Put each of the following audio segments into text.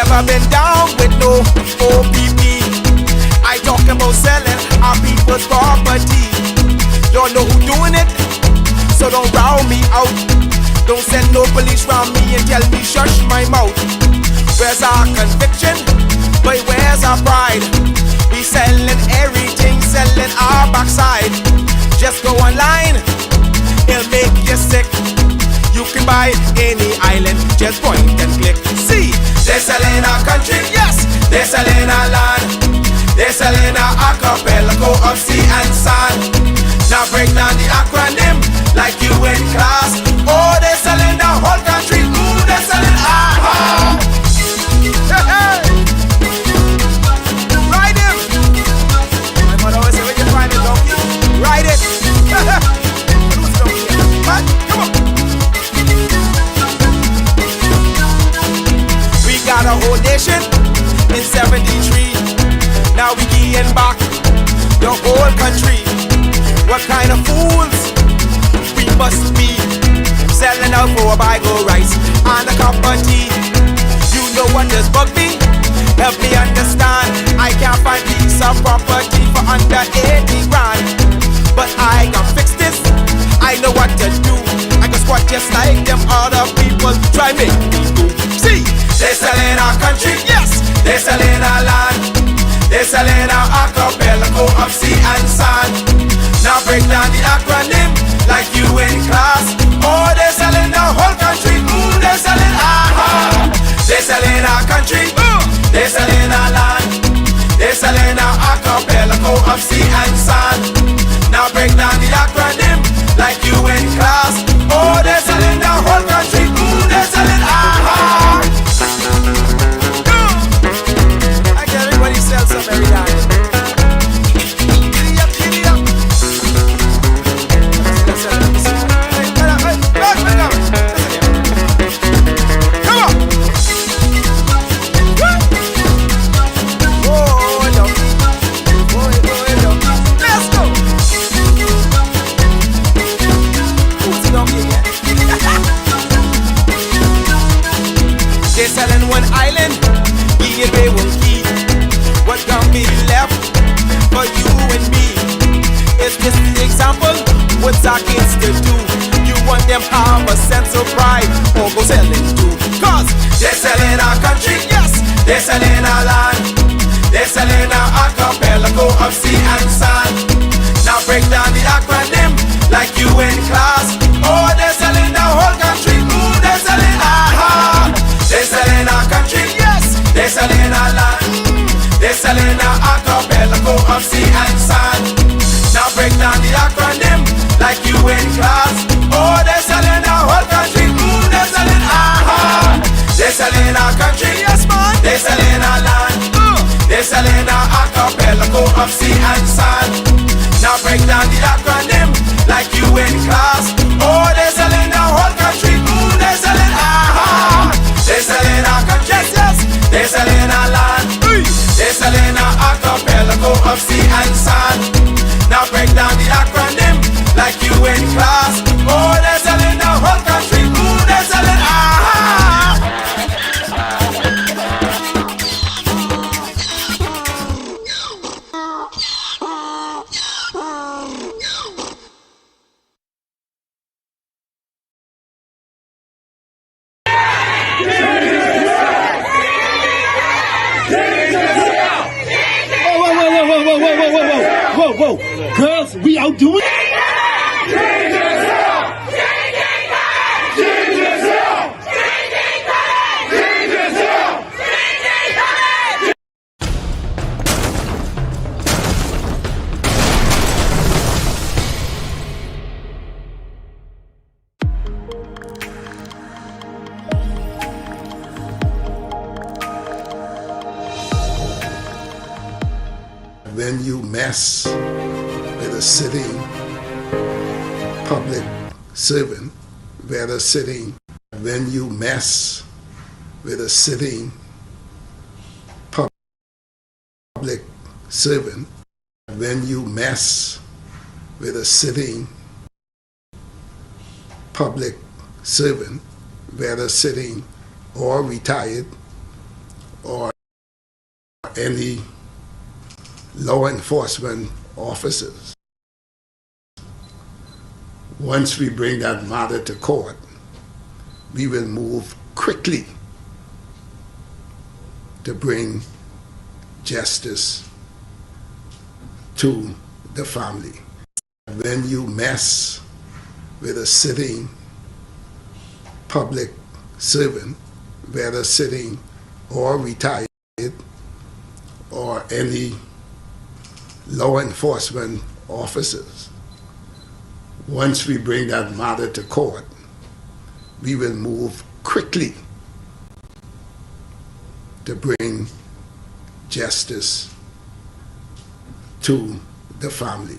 never been down with no OPP. I talk about selling our people's property. Don't know who doing it, so don't round me out. Don't send no police round me and tell me shush my mouth. Where's our conviction? But where's our pride? We selling everything, selling our backside. Just go online, it'll make you sick. You can buy any island, just point and click. See, they're selling our country, yes, they're selling our land. They're selling our archipelago of sea and sand. Now break down the acronym like you in class. Oh, they're selling the whole country. Ooh, they're selling our hey. Ride him. My mother always say, when you find a donkey, ride it. What? Come on. We got a whole nation in 73. Now we getting back the whole country. What kind of fools we must be, selling out for a bag of rice and a cup of tea. You know what does bug me? Help me understand. I can't find piece of property for under 80 grand. But I can fix this, I know what to do. I can squat just like them other people try make me do. See, they're selling our country, yes, they're selling our land. They're selling our archipelago of sea and sand. Now break down the acronym like you in class. Oh, they're selling the whole country. Ooh, they're selling our they're selling our country. They're selling our land. They're selling our archipelago of sea and sand. Now break down the acronym like you in class. Oh, they're selling the whole country. Ooh, they're selling our I get everybody sell some every time. Giddy up, giddy up. Come on. Oh, no. Let's go. Who's the donkey again? They're selling one island. They will keep what can be left for you and me. It's just an example what's our kids to do. You want them have a sense of pride or go selling too. Cause they're selling our country, yes, they're selling our land. They're selling our archipelago of sea and sand. Now break down the acronym like you in class. Oh, they're selling the whole country. Ooh, they're selling our they're selling our country, yes, they're selling our land. They're selling our archipelago of sea and sand. Now break down the acronym like you in class. Oh, they're selling our whole country. Ooh, they're selling our they're selling our country, yes man. They're selling our land. They're selling our archipelago of sea and sand. Now break down the acronym like you in class. Oh, they're selling our whole country. Ooh, they're selling our they're selling our country, yes, yes. They're selling our land. They're selling our archipelago of sea and sand. Now break down the acronym like you in class. Oh, they're selling the whole country. Ooh, they're selling Whoa, girls, we out doing when you mess with a sitting public servant, where a sitting, when you mess with a sitting public servant, when you mess with a sitting public servant, whether sitting or retired or any law enforcement officers. Once we bring that matter to court, we will move quickly to bring justice to the family. When you mess with a sitting public servant, whether sitting or retired, or any law enforcement officers, once we bring that matter to court, we will move quickly to bring justice to the family.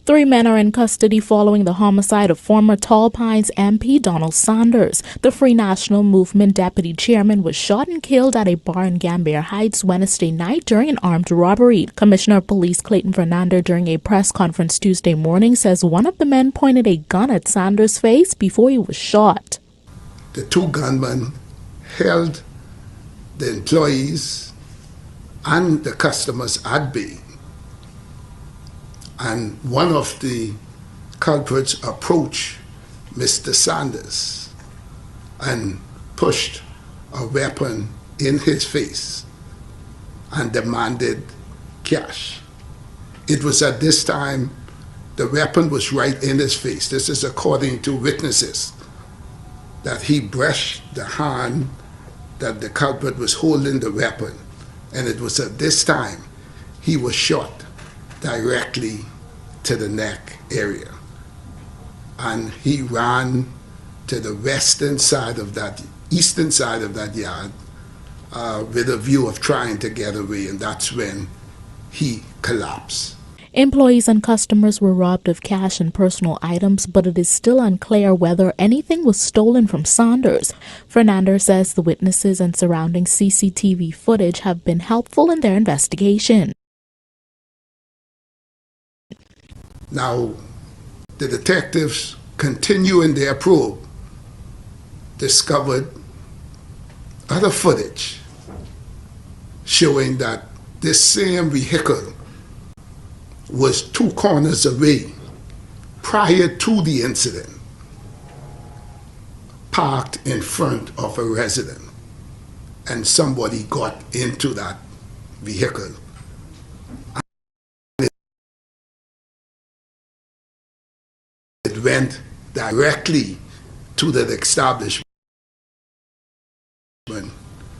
3 men are in custody following the homicide of former Tall Pines MP Don Saunders. The Free National Movement deputy chairman was shot and killed at a bar in Gambier Heights Wednesday night during an armed robbery. Commissioner of Police Clayton Fernando, during a press conference Tuesday morning, says one of the men pointed a gun at Saunders' face before he was shot. The 2 gunmen held the employees and the customers at bay. And one of the culprits approached Mr. Saunders and pushed a weapon in his face and demanded cash. It was at this time the weapon was right in his face. This is according to witnesses, that he brushed the hand that the culprit was holding the weapon. And it was at this time he was shot directly to the neck area. And he ran to the eastern side of that yard with a view of trying to get away, and that's when he collapsed. Employees and customers were robbed of cash and personal items, but it is still unclear whether anything was stolen from Saunders. Fernando says the witnesses and surrounding CCTV footage have been helpful in their investigation. Now, the detectives, continuing their probe, discovered other footage showing that this same vehicle was 2 corners away prior to the incident, parked in front of a resident, and somebody got into that vehicle. It went directly to that establishment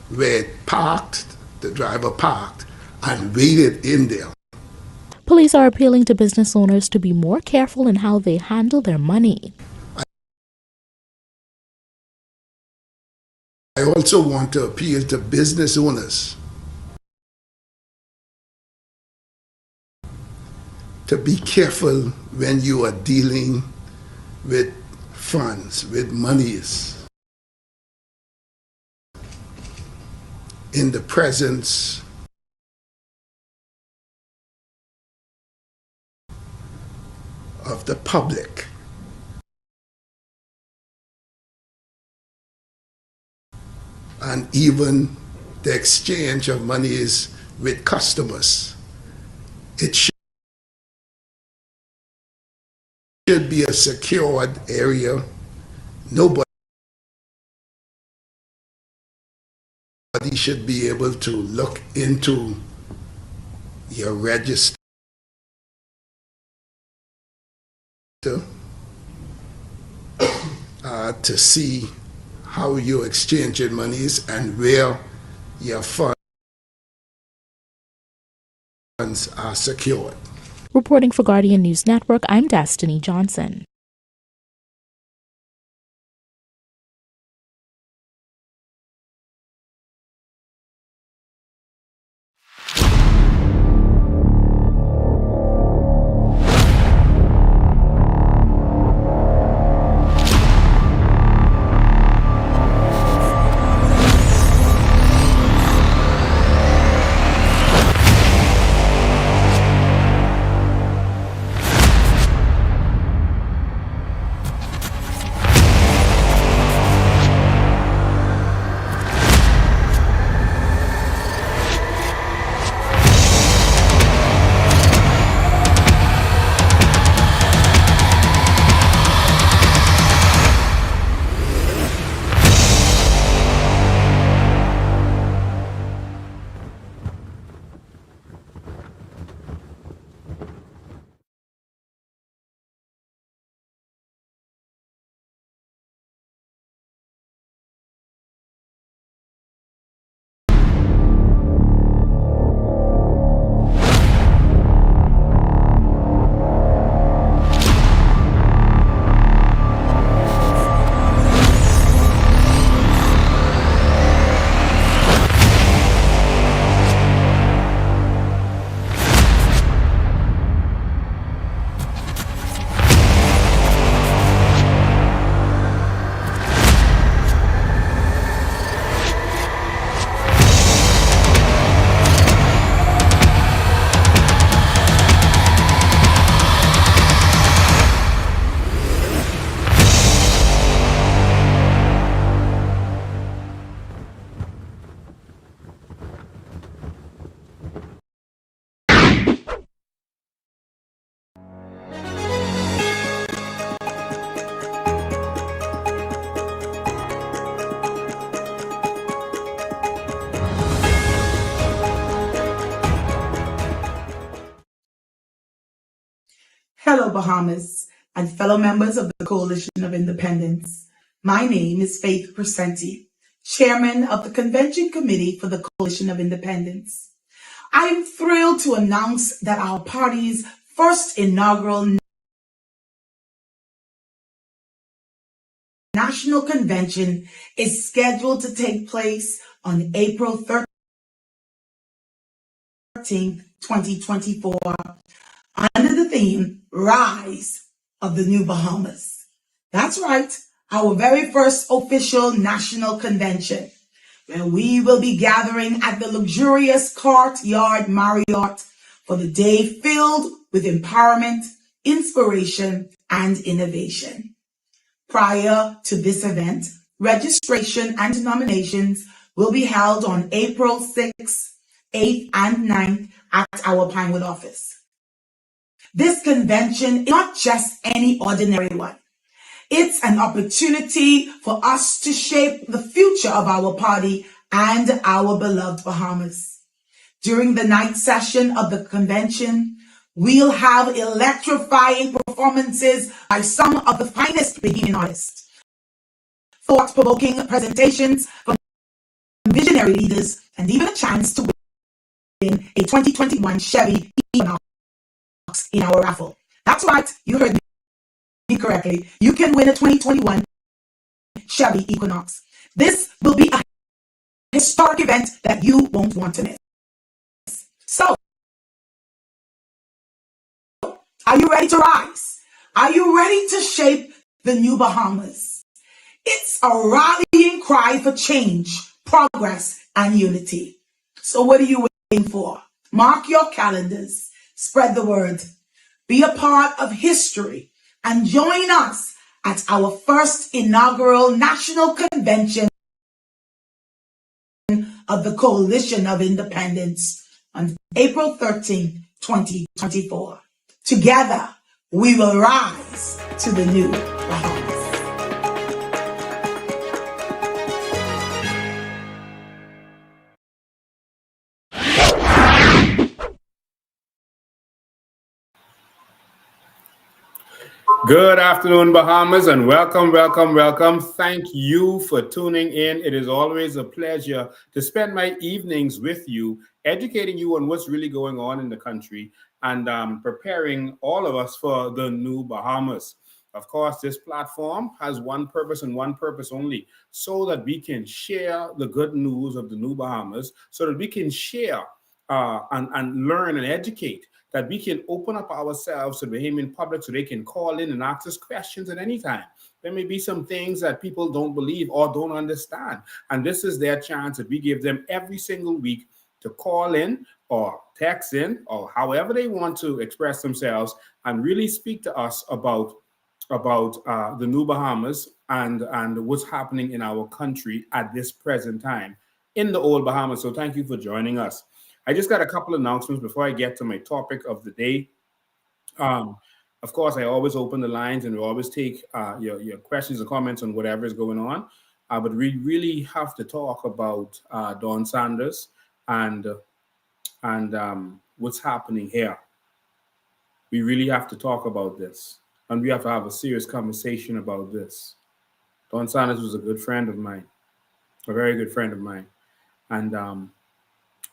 where it parked, the driver parked, and waited in there. Police are appealing to business owners to be more careful in how they handle their money. I also want to appeal to business owners to be careful when you are dealing with funds, with monies, in the presence of the public. And even the exchange of monies with customers. It should be a secured area. Nobody should be able to look into your register to see how you're exchanging monies and where your funds are secured. Reporting for Guardian News Network, I'm Destiny Johnson. Hello, Bahamas, and fellow members of the Coalition of Independence. My name is Faith Presenti, Chairman of the Convention Committee for the Coalition of Independence. I am thrilled to announce that our party's first inaugural National Convention is scheduled to take place on April 13th, 2024, under the theme, Rise of the New Bahamas. That's right, our very first official national convention, where we will be gathering at the luxurious Courtyard Marriott for the day filled with empowerment, inspiration, and innovation. Prior to this event, registration and nominations will be held on April 6th, 8th, and 9th at our Pinewood office. This convention is not just any ordinary one. It's an opportunity for us to shape the future of our party and our beloved Bahamas. During the night session of the convention, we'll have electrifying performances by some of the finest Bahamian artists, thought-provoking presentations from visionary leaders, and even a chance to win a 2021 Chevy Equinox in our raffle. That's right, you heard me correctly. You can win a 2021 Chevy Equinox. This will be a historic event that you won't want to miss. So, are you ready to rise? Are you ready to shape the new Bahamas? It's a rallying cry for change, progress, and unity. So what are you waiting for? Mark your calendars, spread the word, be a part of history, and join us at our first inaugural National Convention of the Coalition of Independence on April 13, 2024. Together, we will rise to the new Bahamas. Good afternoon, Bahamas, and welcome, welcome, welcome. Thank you for tuning in. It is always a pleasure to spend my evenings with you, educating you on what's really going on in the country and preparing all of us for the new Bahamas. Of course, this platform has one purpose and one purpose only, so that we can share the good news of the new Bahamas, so that we can share and learn and educate, that we can open up ourselves to the Bahamian public so they can call in and ask us questions at any time. There may be some things that people don't believe or don't understand. And this is their chance that we give them every single week to call in or text in or however they want to express themselves and really speak to us about the new Bahamas and what's happening in our country at this present time in the old Bahamas. So thank you for joining us. I just got a couple announcements before I get to my topic of the day. Of course, I always open the lines and we always take your questions and comments on whatever is going on. But we really have to talk about Don Saunders and what's happening here. We really have to talk about this. And we have to have a serious conversation about this. Don Saunders was a good friend of mine, a very good friend of mine. And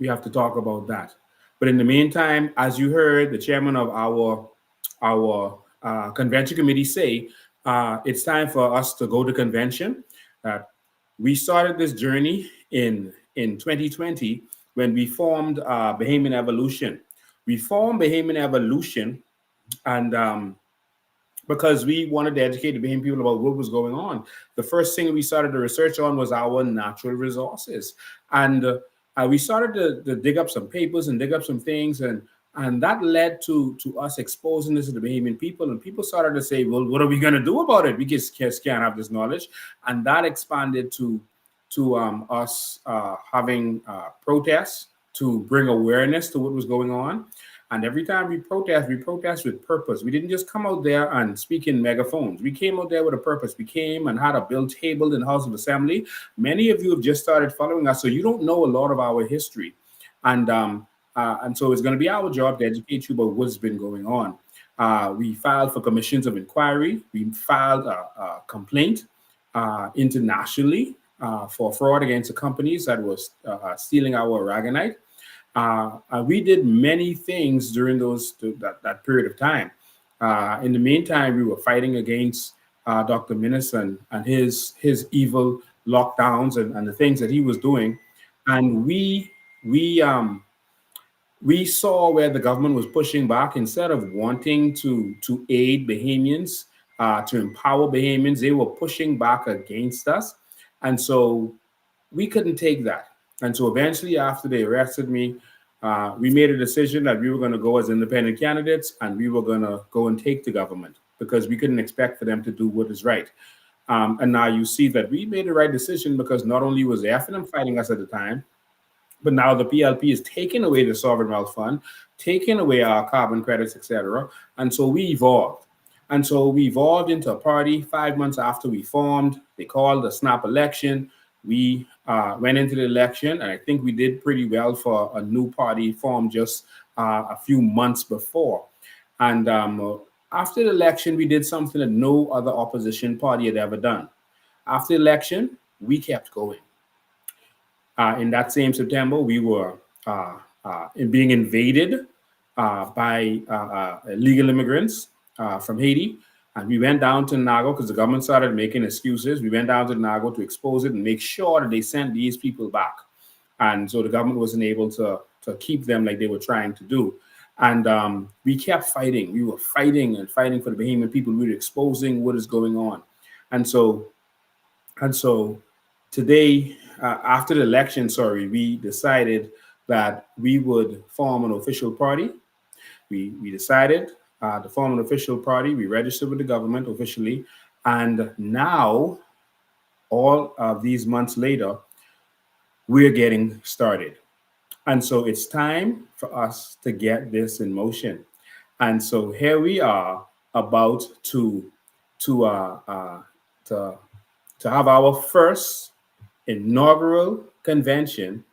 we have to talk about that. But in the meantime, as you heard the chairman of our convention committee say, it's time for us to go to convention. We started this journey in 2020 when we formed Bahamian Evolution. We formed Bahamian Evolution and because we wanted to educate the Bahamian people about what was going on. The first thing we started to research on was our natural resources. And we started to dig up some papers and dig up some things, and that led to us exposing this to the Bahamian people. And people started to say, well, what are we going to do about it? We just can't have this knowledge. And that expanded to us having protests to bring awareness to what was going on. And every time we protest with purpose. We didn't just come out there and speak in megaphones. We came out there with a purpose. We came and had a bill tabled in the House of Assembly. Many of you have just started following us, so you don't know a lot of our history. And so it's going to be our job to educate you about what's been going on. We filed for commissions of inquiry. We filed a complaint internationally for fraud against the companies that was stealing our aragonite. We did many things during that period of time. In the meantime, we were fighting against Dr. Minison and his evil lockdowns and the things that he was doing, and we saw where the government was pushing back. Instead of wanting to aid Bahamians, to empower Bahamians, they were pushing back against us, and so we couldn't take that. And so eventually, after they arrested me, we made a decision that we were going to go as independent candidates and we were going to go and take the government because we couldn't expect for them to do what is right. And now you see that we made the right decision because not only was the FNM fighting us at the time, but now the PLP is taking away the sovereign wealth fund, taking away our carbon credits, etc. And so we evolved. And so we evolved into a party 5 months after we formed. They called the snap election. We went into the election, and I think we did pretty well for a new party formed just a few months before. And after the election, we did something that no other opposition party had ever done. After the election, we kept going. In that same September, we were being invaded by illegal immigrants from Haiti. And we went down to Nago because the government started making excuses. We went down to Nago to expose it and make sure that they sent these people back. And so the government wasn't able to keep them like they were trying to do. And we kept fighting. We were fighting and fighting for the Bahamian people. We were exposing what is going on. And so today, after the election, we decided that we would form an official party. We decided to form an official party. We registered with the government officially. And now, all of these months later, we're getting started. And so it's time for us to get this in motion. And so here we are about to have our first inaugural convention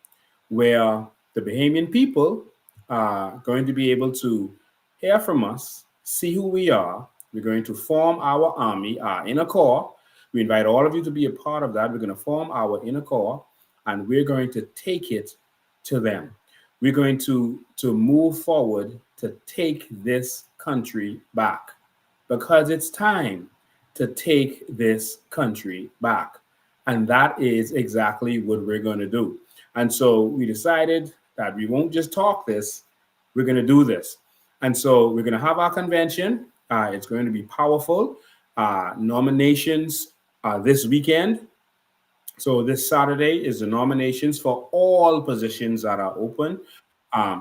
where the Bahamian people are going to be able to hear from us, see who we are. We're going to form our army, our inner core. We invite all of you to be a part of that. We're going to form our inner core, and we're going to take it to them. We're going to move forward to take this country back, because it's time to take this country back. And that is exactly what we're going to do. And so we decided that we won't just talk this, we're going to do this. And so we're going to have our convention. It's going to be powerful. Nominations this weekend. So this Saturday is the nominations for all positions that are open.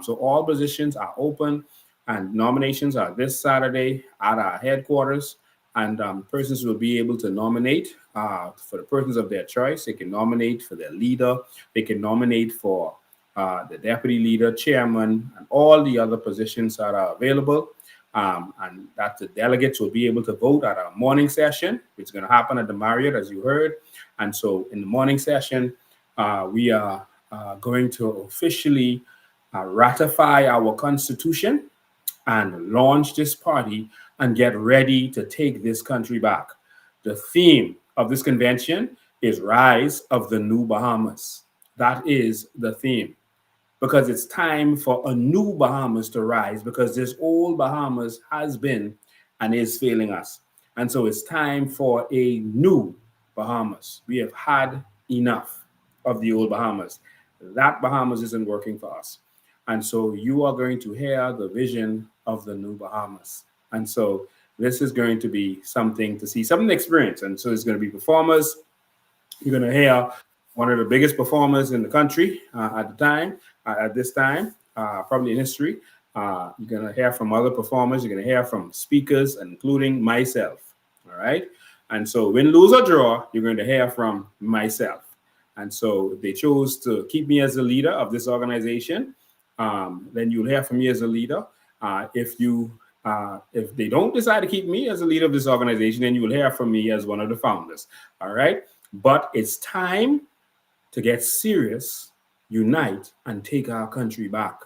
So all positions are open, and nominations are this Saturday at our headquarters. And persons will be able to nominate for the persons of their choice. They can nominate for their leader. They can nominate for the deputy leader, chairman, and all the other positions that are available. And that the delegates will be able to vote at our morning session, which is going to happen at the Marriott, as you heard. And so in the morning session, we are going to officially ratify our Constitution and launch this party and get ready to take this country back. The theme of this convention is Rise of the New Bahamas. That is the theme, because it's time for a new Bahamas to rise, because this old Bahamas has been and is failing us. And so it's time for a new Bahamas. We have had enough of the old Bahamas. That Bahamas isn't working for us. And so you are going to hear the vision of the new Bahamas. And so this is going to be something to see, something to experience. And so it's going to be performers. You're going to hear one of the biggest performers in the country at this time, probably in history. You're going to hear from other performers. You're going to hear from speakers, including myself. All right. And so win, lose, or draw, you're going to hear from myself. And so if they chose to keep me as the leader of this organization, then you'll hear from me as a leader. If they don't decide to keep me as a leader of this organization, then you will hear from me as one of the founders. All right. But it's time to get serious, unite, and take our country back.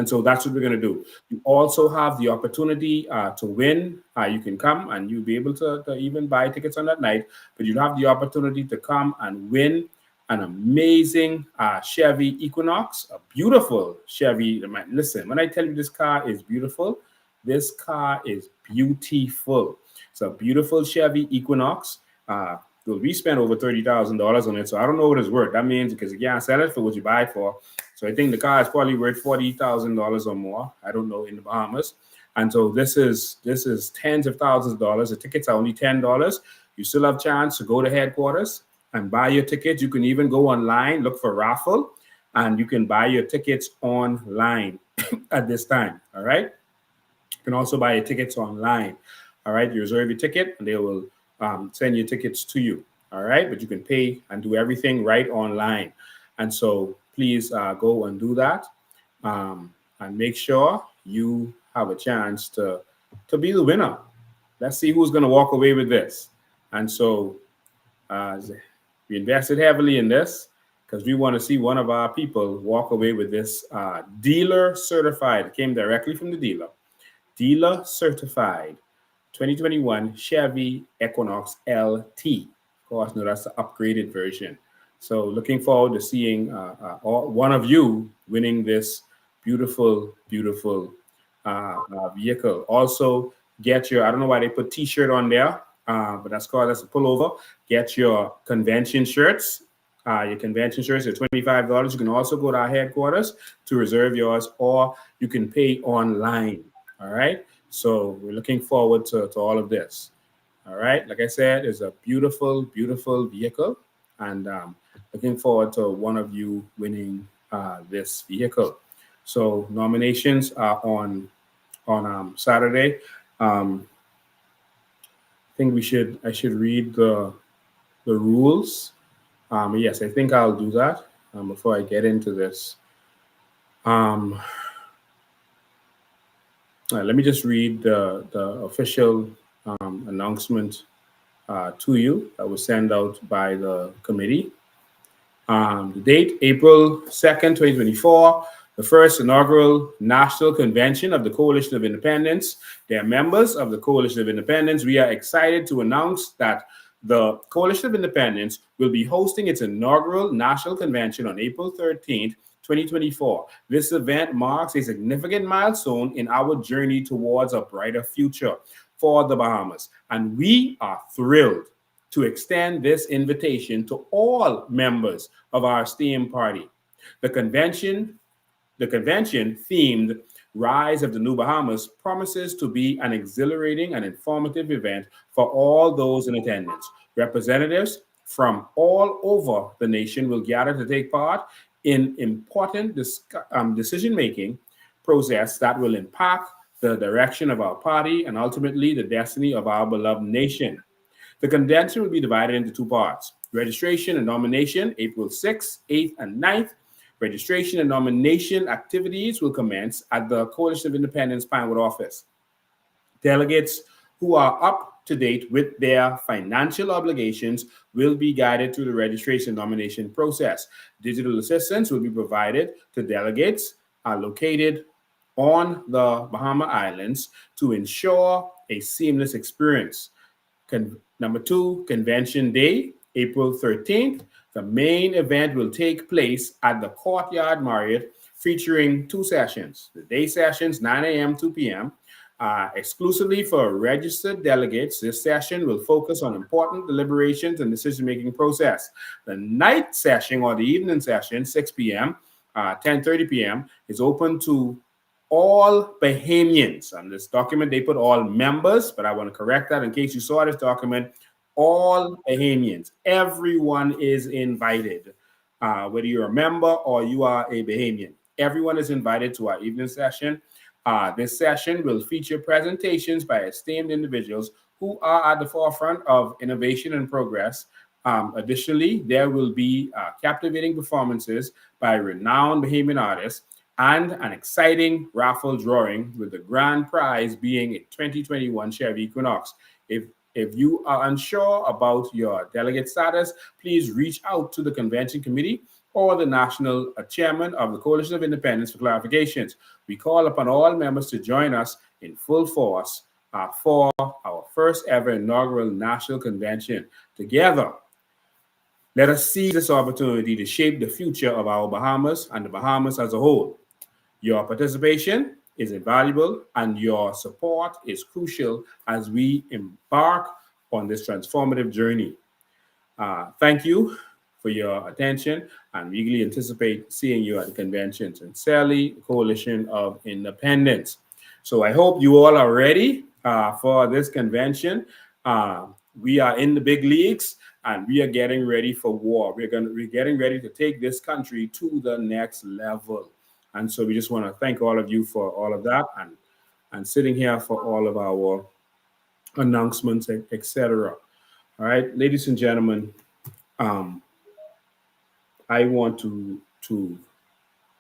And so that's what we're going to do. You also have the opportunity to win. You can come and you'll be able to even buy tickets on that night, but you'll have the opportunity to come and win an amazing Chevy Equinox, a beautiful Chevy. Listen, when I tell you this car is beautiful, this car is beautiful. It's a beautiful Chevy Equinox. We spent over $30,000 on it, so I don't know what it's worth. That means because you can't sell it for what you buy it for. So I think the car is probably worth $40,000 or more. I don't know, in the Bahamas. And so this is tens of thousands of dollars. The tickets are only $10. You still have a chance to go to headquarters and buy your tickets. You can even go online, look for raffle, and you can buy your tickets online at this time. All right. You can also buy your tickets online. All right. You reserve your ticket and they will send your tickets to you. All right. But you can pay and do everything right online. And so please go and do that. And make sure you have a chance to be the winner. Let's see who's going to walk away with this. And so we invested heavily in this because we want to see one of our people walk away with this dealer certified. It came directly from the dealer. Dealer certified 2021 Chevy Equinox LT. Of course, no, that's the upgraded version. So looking forward to seeing one of you winning this beautiful, beautiful vehicle. Also, get your, I don't know why they put T-shirt on there, but that's a pullover. Get your convention shirts. Your convention shirts are $25. You can also go to our headquarters to reserve yours, or you can pay online. All right. So we're looking forward to all of this. All right. Like I said, it's a beautiful, beautiful vehicle, and looking forward to one of you winning this vehicle. So nominations are on Saturday. I think I should read the rules. Yes, I think I'll do that before I get into this. Let me just read the official announcement to you that was sent out by the committee. The date, April 2nd, 2024, the first inaugural National Convention of the Coalition of Independents. They are members of the Coalition of Independents. We are excited to announce that the Coalition of Independents will be hosting its inaugural National Convention on April 13th, 2024. This event marks a significant milestone in our journey towards a brighter future for the Bahamas. And we are thrilled to extend this invitation to all members of our esteemed party. The convention themed Rise of the New Bahamas promises to be an exhilarating and informative event for all those in attendance. Representatives from all over the nation will gather to take part in important decision-making process that will impact the direction of our party and ultimately the destiny of our beloved nation. The convention will be divided into two parts: registration and nomination, April 6th, 8th, and 9th. Registration and nomination activities will commence at the Coalition of Independents Pinewood office. Delegates who are up to date with their financial obligations will be guided through the registration nomination process. Digital assistance will be provided to delegates located on the Bahama Islands to ensure a seamless experience. Number two, Convention Day, April 13th. The main event will take place at the Courtyard Marriott, featuring two sessions. The day sessions, 9 a.m., 2 p.m., exclusively for registered delegates. This session will focus on important deliberations and decision-making process. The night session, or the evening session, 6 p.m., 10:30 p.m., is open to all Bahamians. On this document, they put all members, but I want to correct that in case you saw this document. All Bahamians, everyone is invited, whether you're a member or you are a Bahamian. Everyone is invited to our evening session. This session will feature presentations by esteemed individuals who are at the forefront of innovation and progress. Additionally, there will be captivating performances by renowned Bahamian artists and an exciting raffle drawing, with the grand prize being a 2021 Chevy Equinox. If If you are unsure about your delegate status, please reach out to the convention committee or the national chairman of the Coalition of Independence for clarifications. We call upon all members to join us in full force for our first ever inaugural national convention. Together, let us seize this opportunity to shape the future of our Bahamas and the Bahamas as a whole. Your participation is invaluable and your support is crucial as we embark on this transformative journey. Thank you for your attention and we eagerly anticipate seeing you at the convention. Sincerely, Coalition of Independence. So I hope you all are ready for this convention. We are in the big leagues and we are getting ready for war. We're getting ready to take this country to the next level. And so we just want to thank all of you for all of that and sitting here for all of our announcements, etc. All right, ladies and gentlemen, I want to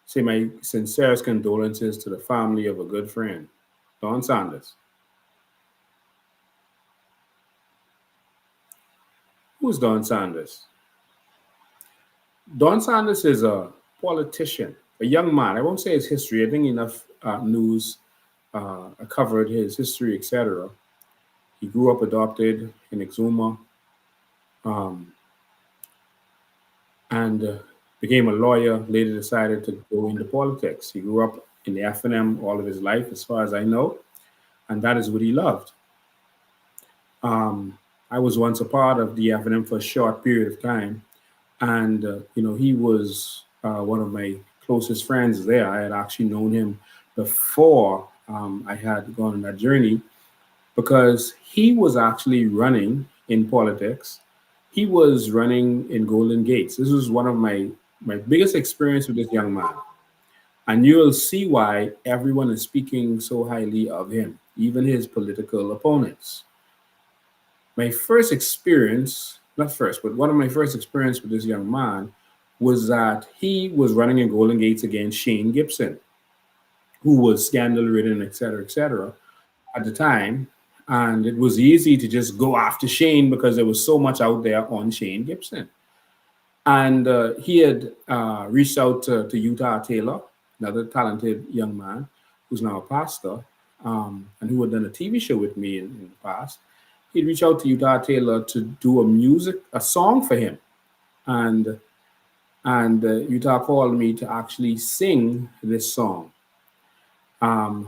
say my sincerest condolences to the family of a good friend, Don Saunders. Who's Don Saunders? Don Saunders is a politician, a young man. I won't say his history. I think enough news covered his history, etc. He grew up adopted in Exuma and became a lawyer, later decided to go into politics. He grew up in the FNM all of his life, as far as I know, and that is what he loved. I was once a part of the FNM for a short period of time, and he was one of my closest friends there. I had actually known him before I had gone on that journey because he was actually running in politics. He was running in Golden Gates. This was one of my biggest experience with this young man. And you'll see why everyone is speaking so highly of him, even his political opponents. My first experience, not first, but one of my first experience with this young man was that he was running in Golden Gates against Shane Gibson, who was scandal-ridden, et cetera, at the time. And it was easy to just go after Shane because there was so much out there on Shane Gibson. And he had reached out to Utah Taylor, another talented young man who's now a pastor and who had done a TV show with me in the past. He'd reach out to Utah Taylor to do a song for him. And Utah called me to actually sing this song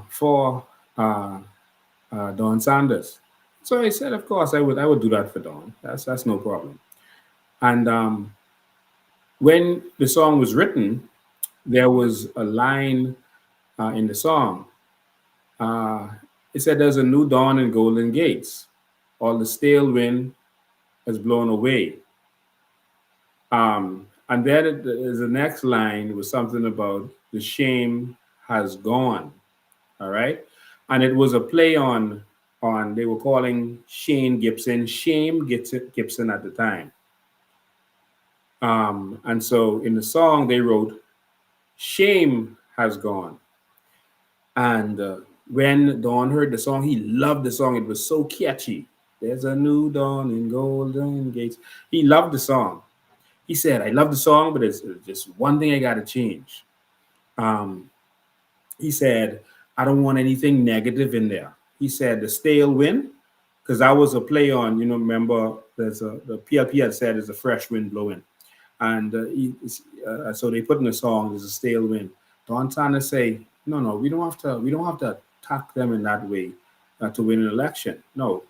for Don Saunders. So I said, of course, I would do that for Don. That's no problem. And when the song was written, there was a line in the song. It said, "There's a new dawn in Golden Gates. All the stale wind has blown away." And then the next line was something about the shame has gone. All right. And it was a play on they were calling Shane Gibson, Shame Gibson at the time. And so in the song they wrote, "Shame has gone." And when Don heard the song, he loved the song. It was so catchy. There's a new dawn in Golden Gates. He loved the song. He said, "I love the song, but there's just one thing I got to change." He said, "I don't want anything negative in there." He said, "The stale wind," because that was a play on, remember, the PLP had said there's a fresh wind blowing. And so they put in the song, "There's a stale wind." Don Saunders say, no, we don't have to attack them in that way to win an election. No,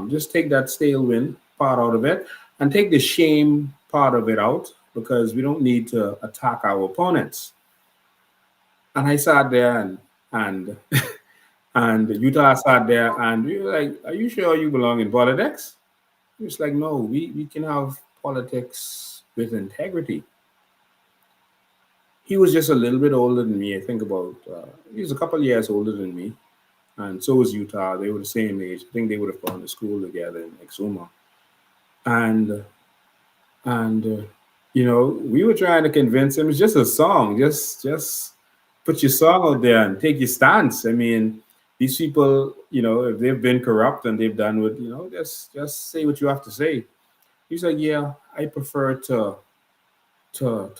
just take that stale wind part out of it and take the shame part of it out because we don't need to attack our opponents. And I sat there and Utah sat there and we were like, "Are you sure you belong in politics?" He was like, "No, we can have politics with integrity." He was just a little bit older than me. I think he was a couple of years older than me. And so was Utah. They were the same age. I think they would have gone to school together in Exuma. And we were trying to convince him it's just a song. Just put your song out there and take your stance. I mean, these people, if they've been corrupt and they've done what, just say what you have to say. He's like, yeah, I prefer to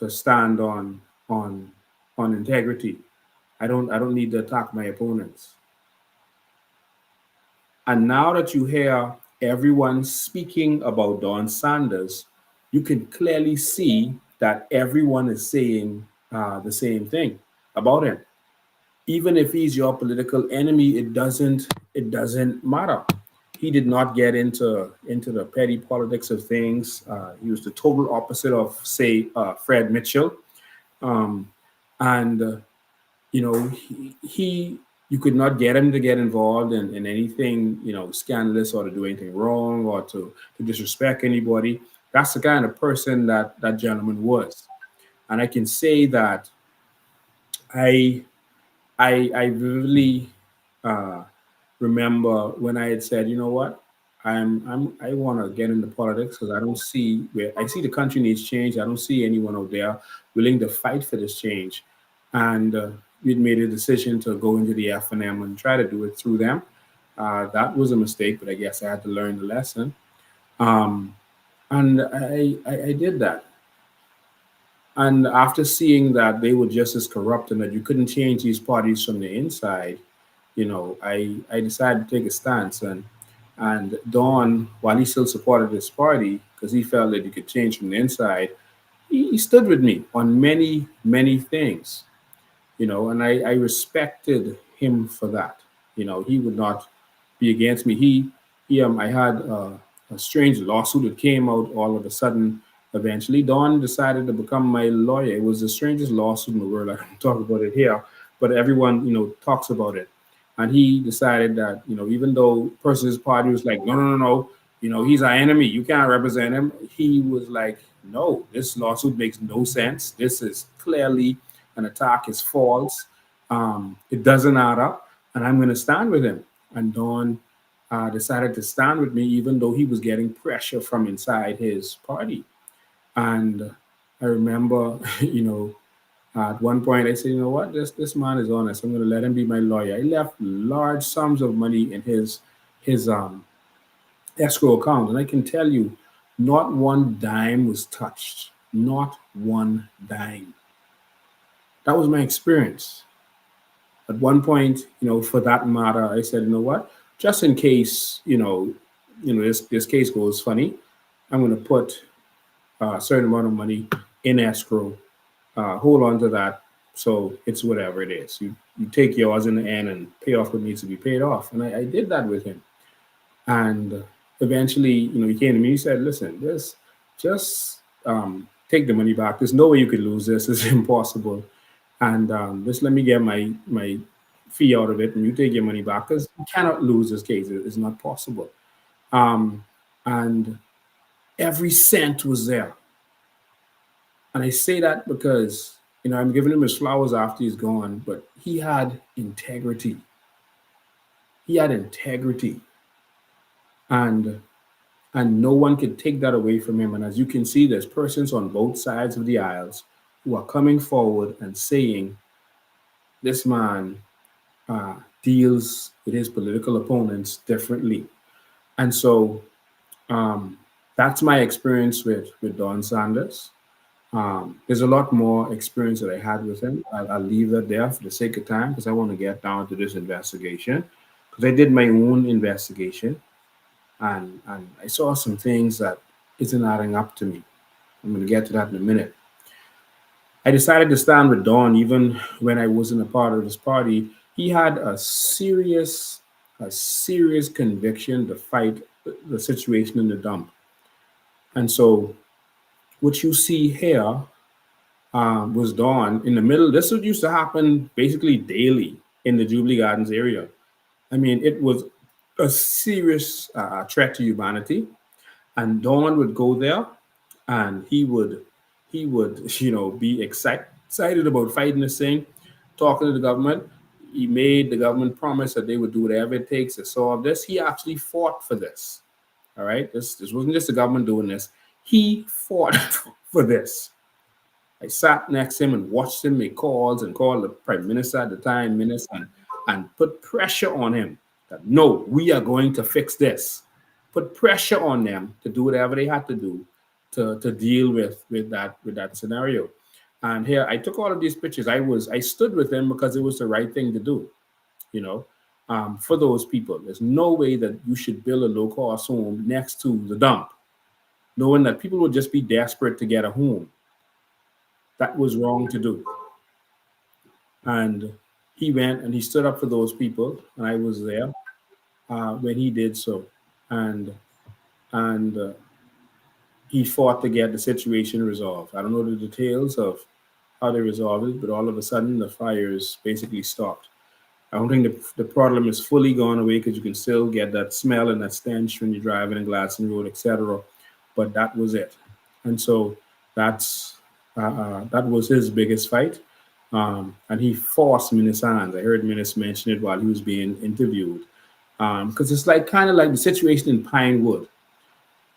stand on on integrity. I don't need to attack my opponents. And now that you hear everyone speaking about Don Sanders, you can clearly see that everyone is saying the same thing about him. Even if he's your political enemy, it doesn't matter. He did not get into the petty politics of things. He was the total opposite of, say, Fred Mitchell. Um, and he you could not get him to get involved in anything, scandalous, or to do anything wrong, or to disrespect anybody. That's the kind of person that gentleman was. And I can say that I I vividly uh, remember when I had said, you know what, I want to get into politics because I see the country needs change. I don't see anyone out there willing to fight for this change, and we'd made a decision to go into the FNM and try to do it through them. That was a mistake, but I guess I had to learn the lesson. Um, and I did that. And after seeing that they were just as corrupt and that you couldn't change these parties from the inside, I decided to take a stance. And Don, while he still supported his party because he felt that he could change from the inside, he stood with me on many, many things, and I respected him for that. He would not be against me. I had a strange lawsuit that came out all of a sudden. Eventually, Don decided to become my lawyer. It was the strangest lawsuit in the world. I don't talk about it here, but everyone, talks about it. And he decided that, even though person's party was like, no, no, no, no, he's our enemy. You can't represent him. He was like, no, this lawsuit makes no sense. This is clearly an attack. It's false. It doesn't add up. And I'm going to stand with him. And Don decided to stand with me, even though he was getting pressure from inside his party. And I remember, at one point I said, you know what, this man is honest. I'm going to let him be my lawyer. I left large sums of money in his escrow account, and I can tell you, not one dime was touched. Not one dime. That was my experience. At one point, for that matter, I said, you know what, just in case, this case goes funny, I'm going to put a certain amount of money in escrow. Hold on to that. So it's whatever it is. You take yours in the end and pay off what needs to be paid off. And I did that with him. And eventually, he came to me. He said, "Listen, just take the money back. There's no way you could lose this. It's impossible. And just let me get my fee out of it, and you take your money back because you cannot lose this case. It's not possible." And every cent was there. And I say that because, I'm giving him his flowers after he's gone, but he had integrity. He had integrity. And no one could take that away from him. And as you can see, there's persons on both sides of the aisles who are coming forward and saying, this man deals with his political opponents differently. And so that's my experience with Don Saunders. There's a lot more experience that I had with him. I'll leave that there for the sake of time because I want to get down to this investigation. Because I did my own investigation and I saw some things that isn't adding up to me. I'm going to get to that in a minute. I decided to stand with Don even when I wasn't a part of his party. He had a serious conviction to fight the situation in the dump. And so what you see here was Don in the middle. This would used to happen basically daily in the Jubilee Gardens area. I mean, it was a serious threat to humanity. And Don would go there and he would be excited about fighting this thing, talking to the government. He made the government promise that they would do whatever it takes to solve this. He actually fought for this. All right. This wasn't just the government doing this. He fought for this. I sat next to him and watched him make calls and called the prime minister at the time, minister, and and put pressure on him that no, we are going to fix this. Put pressure on them to do whatever they had to do to deal with that scenario. And here I took all of these pictures. I stood with him because it was the right thing to do, you know, for those people. There's no way that you should build a low cost home next to the dump, knowing that people would just be desperate to get a home. That was wrong to do. And he went and he stood up for those people, and I was there when he did so, and and he fought to get the situation resolved. I don't know the details of how they resolved it, but all of a sudden the fires basically stopped. I don't think the problem is fully gone away because you can still get that smell and that stench when you're driving in Gladstone Road, etc. But that was it, and so that was his biggest fight, and he forced Minis hands. I heard Minis mention it while he was being interviewed, because it's like kind of like the situation in Pinewood.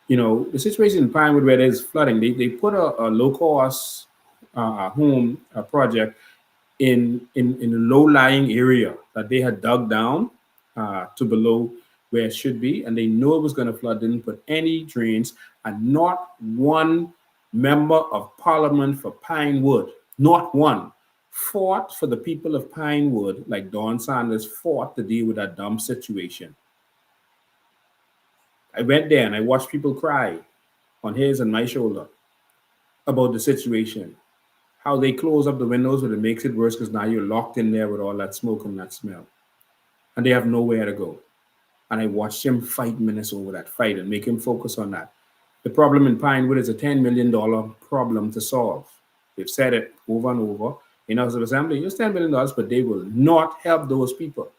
The situation in Pinewood where there's flooding, they put a low cost home project in a low lying area that they had dug down to below where it should be, and they knew it was going to flood. Didn't put any drains, and not one member of parliament for Pinewood, not one, fought for the people of Pinewood like Don Saunders fought to deal with that dumb situation. I went there and I watched people cry on his and my shoulder about the situation, how they close up the windows, but it makes it worse because now you're locked in there with all that smoke and that smell, and they have nowhere to go. And I watched him fight Minutes over that fight and make him focus on that. The problem in Pinewood is a $10 million problem to solve. They've said it over and over in House of Assembly. It's $10 million, but they will not help those people.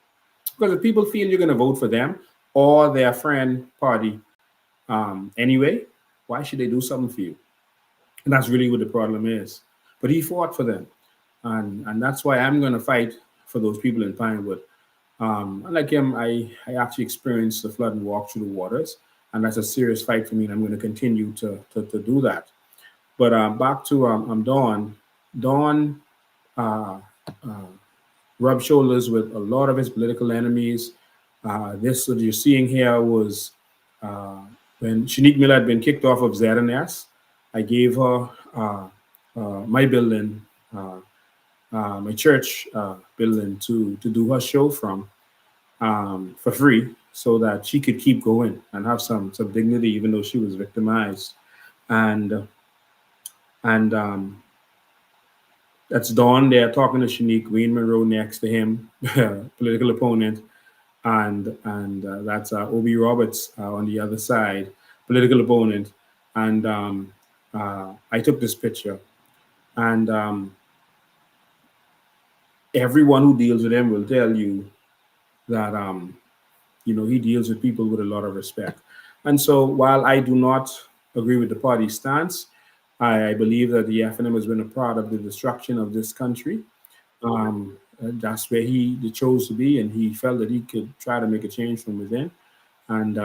Because if people feel you're going to vote for them or their friend party anyway, why should they do something for you? And that's really what the problem is. But he fought for them. And that's why I'm going to fight for those people in Pinewood. Unlike him, I actually experienced the flood and walked through the waters. And that's a serious fight for me. And I'm going to continue to do that. But back to Don. Don rubbed shoulders with a lot of his political enemies. This that you're seeing here was when Shanique Miller had been kicked off of ZNS. I gave her my building, my church building to do her show from for free so that she could keep going and have some dignity, even though she was victimized. And that's Don there talking to Shanique, Wayne Monroe next to him, political opponent, and that's Obi Roberts on the other side, political opponent. And I took this picture, and everyone who deals with him will tell you that he deals with people with a lot of respect. And so while I do not agree with the party stance, I believe that the FNM has been a part of the destruction of this country. That's where he chose to be, and he felt that he could try to make a change from within. And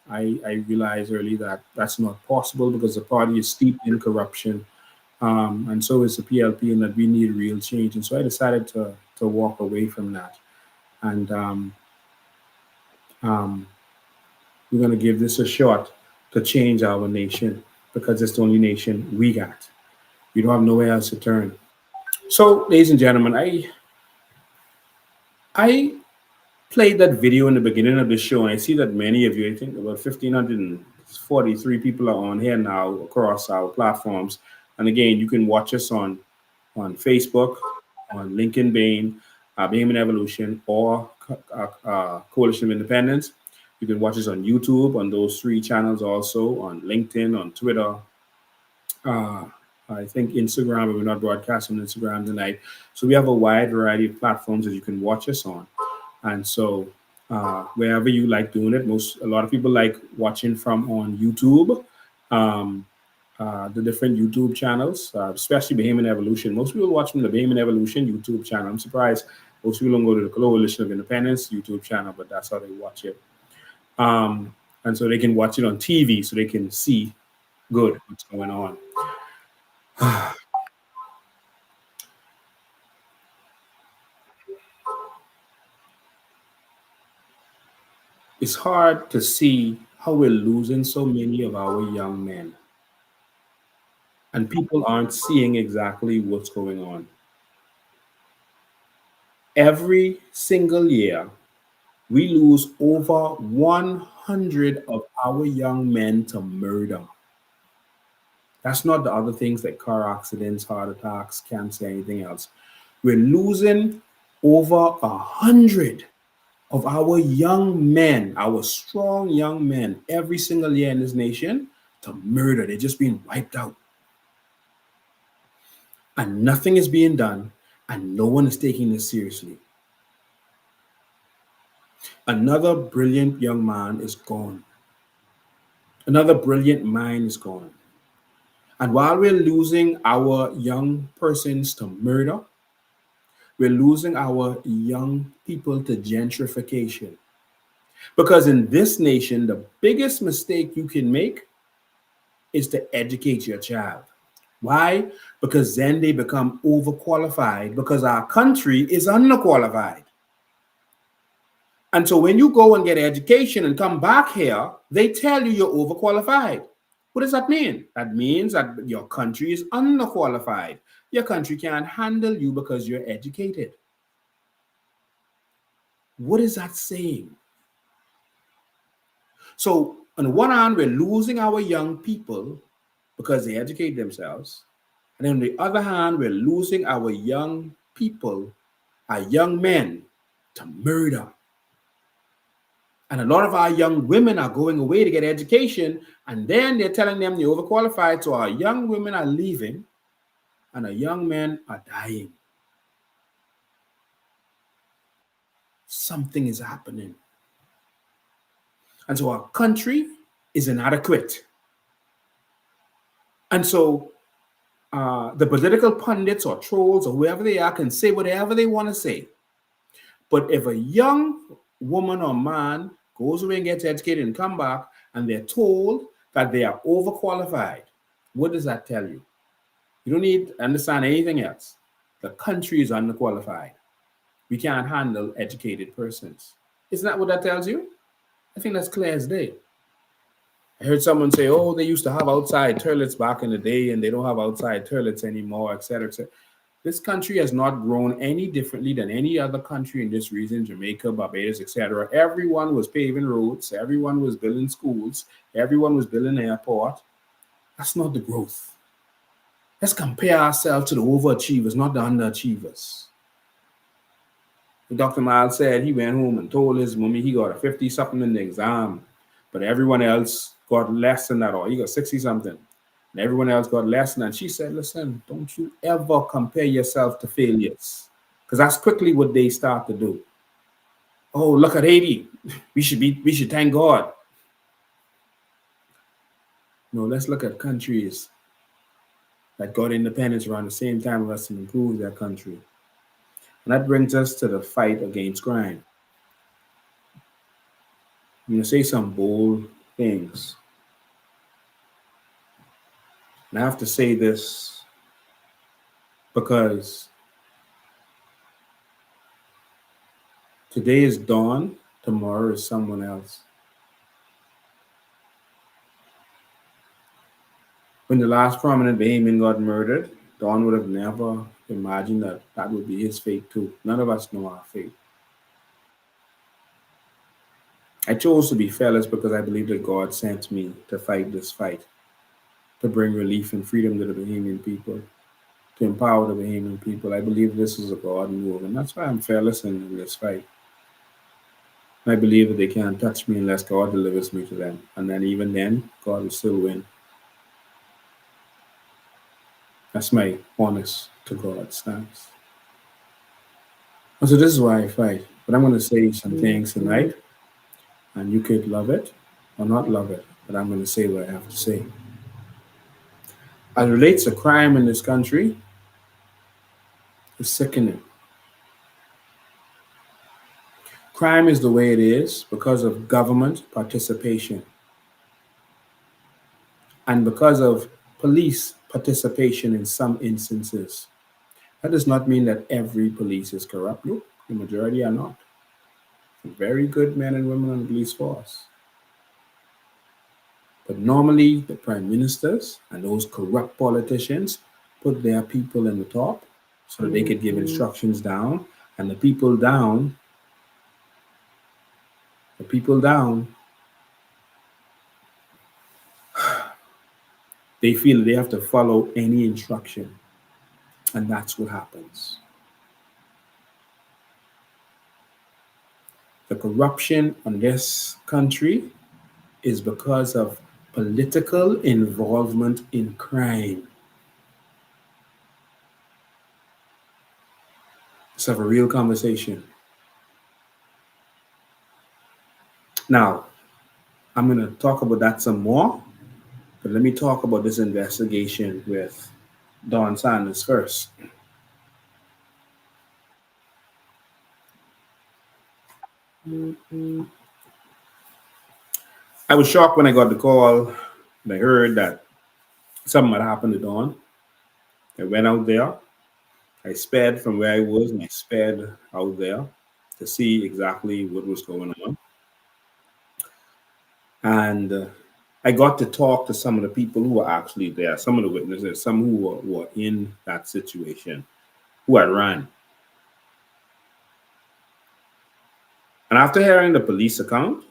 I realized early that that's not possible because the party is steeped in corruption, and so is the PLP, and that we need real change. And so I decided to walk away from that. And we're going to give this a shot to change our nation because it's the only nation we got. We don't have nowhere else to turn. So, ladies and gentlemen, I played that video in the beginning of the show, and I see that many of you, I think about 1,543 people are on here now across our platforms. And again, you can watch us on Facebook, on Lincoln Bain, Bahamian Evolution, or Coalition of Independence. You can watch us on YouTube, on those three channels, also on LinkedIn, on Twitter. I think Instagram, but we're not broadcasting on Instagram tonight. So we have a wide variety of platforms that you can watch us on. And so wherever you like doing it, a lot of people like watching from on YouTube, the different YouTube channels, especially Bahamian Evolution. Most people watch from the Bahamian Evolution YouTube channel. I'm surprised most people don't go to the Coalition of Independence YouTube channel, but that's how they watch it. And so they can watch it on TV so they can see good what's going on. It's hard to see how we're losing so many of our young men, and people aren't seeing exactly what's going on. Every single year, we lose over 100 of our young men to murder. That's not the other things like car accidents, heart attacks, cancer, anything else. We're losing over 100 of our young men, our strong young men, every single year in this nation to murder. They're just being wiped out. And nothing is being done, and no one is taking this seriously. Another brilliant young man is gone. Another brilliant mind is gone. And while we're losing our young persons to murder, we're losing our young people to gentrification. Because in this nation, the biggest mistake you can make is to educate your child. Why? Because then they become overqualified because our country is underqualified. And so when you go and get education and come back here, they tell you you're overqualified. What does that mean? That means that your country is underqualified. Your country can't handle you because you're educated. What is that saying? So, on the one hand, we're losing our young people because they educate themselves. And on the other hand, we're losing our young people, our young men, to murder. And a lot of our young women are going away to get education, and then they're telling them they're overqualified. So our young women are leaving, and our young men are dying. Something is happening. And so our country is inadequate. And so the political pundits or trolls or whoever they are can say whatever they want to say. But if a young woman or man goes away and gets educated and come back and they're told that they are overqualified, what does that tell you? You don't need to understand anything else. The country is underqualified. We can't handle educated persons. Isn't that what that tells you? I think that's clear as day. I heard someone say, oh, they used to have outside toilets back in the day and they don't have outside toilets anymore, et cetera, et cetera. This country has not grown any differently than any other country in this region, Jamaica, Barbados, etc. Everyone was paving roads. Everyone was building schools. Everyone was building an airport. That's not the growth. Let's compare ourselves to the overachievers, not the underachievers. Dr. Miles said he went home and told his mommy he got a 50-something in the exam, but everyone else got less than that, or he got 60-something. And everyone else got less than that. She said, listen, don't you ever compare yourself to failures. Because that's quickly what they start to do. Oh, look at Haiti. We should thank God. No, let's look at countries that got independence around the same time as us and improved their country. And that brings us to the fight against crime. I'm going to say some bold things. And I have to say this because today is Dawn, tomorrow is someone else. When the last prominent Bahamian got murdered, Dawn would have never imagined that that would be his fate too. None of us know our fate. I chose to be fearless because I believe that God sent me to fight this fight, to bring relief and freedom to the Bahamian people, to empower the Bahamian people. I believe this is a God move, and that's why I'm fearless in this fight. I believe that they can't touch me unless God delivers me to them. And then even then, God will still win. That's my honest to God stance. And so this is why I fight. But I'm going to say some things tonight, and you could love it or not love it, but I'm going to say what I have to say. As it relates to crime in this country, it's sickening. Crime is the way it is because of government participation and because of police participation in some instances. That does not mean that every police is corrupt. Look, the majority are not. very good men and women on the police force. But normally, the prime ministers and those corrupt politicians put their people in the top so that they could give instructions down, and the people down, they feel they have to follow any instruction, and that's what happens. The corruption in this country is because of political involvement in crime. Let's have a real conversation. Now, I'm going to talk about that some more, but let me talk about this investigation with Don Saunders first. I was shocked when I got the call and I heard that something had happened to Don. I went out there. I sped from where I was and I sped out there to see exactly what was going on. And I got to talk to some of the people who were actually there, some of the witnesses, some who were in that situation, who had run. And after hearing the police account,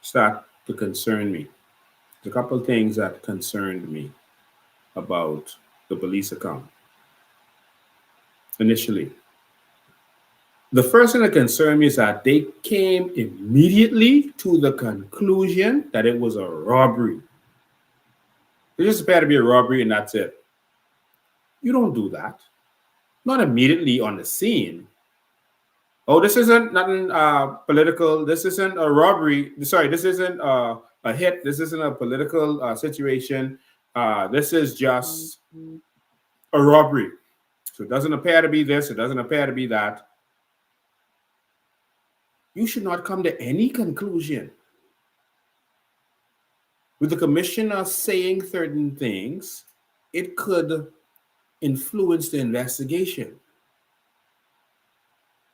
started to concern me. There's a couple of things that concerned me about the police account initially. The first thing that concerned me is that they came immediately to the conclusion that it was a robbery. It just appeared to be a robbery and that's it. You don't do that. Not immediately on the scene. Oh, this isn't nothing political. This isn't a robbery. Sorry, this isn't a hit. This isn't a political situation. This is just a robbery. So it doesn't appear to be this. It doesn't appear to be that. You should not come to any conclusion. With the commissioner saying certain things, it could influence the investigation.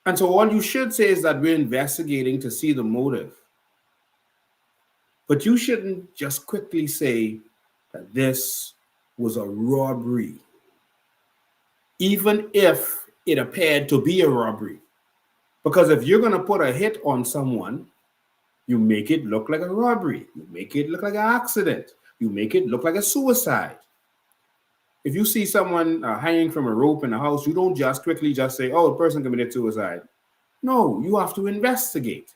And so all you should say is that we're investigating to see the motive. But you shouldn't just quickly say that this was a robbery, even if it appeared to be a robbery. Because if you're going to put a hit on someone, you make it look like a robbery. You make it look like an accident. You make it look like a suicide. If you see someone hanging from a rope in a house, you don't just quickly just say, oh, the person committed suicide. No, you have to investigate.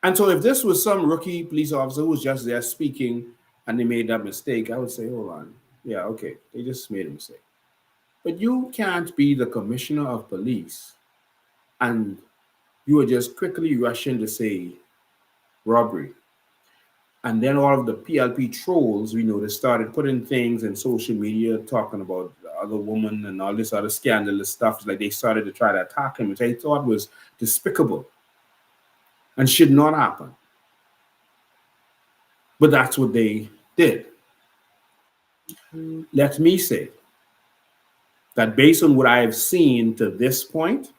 And so if this was some rookie police officer who was just there speaking and they made that mistake, I would say, hold on. Yeah, okay, they just made a mistake. But you can't be the commissioner of police and you are just quickly rushing to say robbery. And then all of the PLP trolls, we know, they started putting things in social media talking about the other woman and all this other scandalous stuff. Like they started to try to attack him, which I thought was despicable and should not happen. But that's what they did. Let me say that based on what I have seen to this point,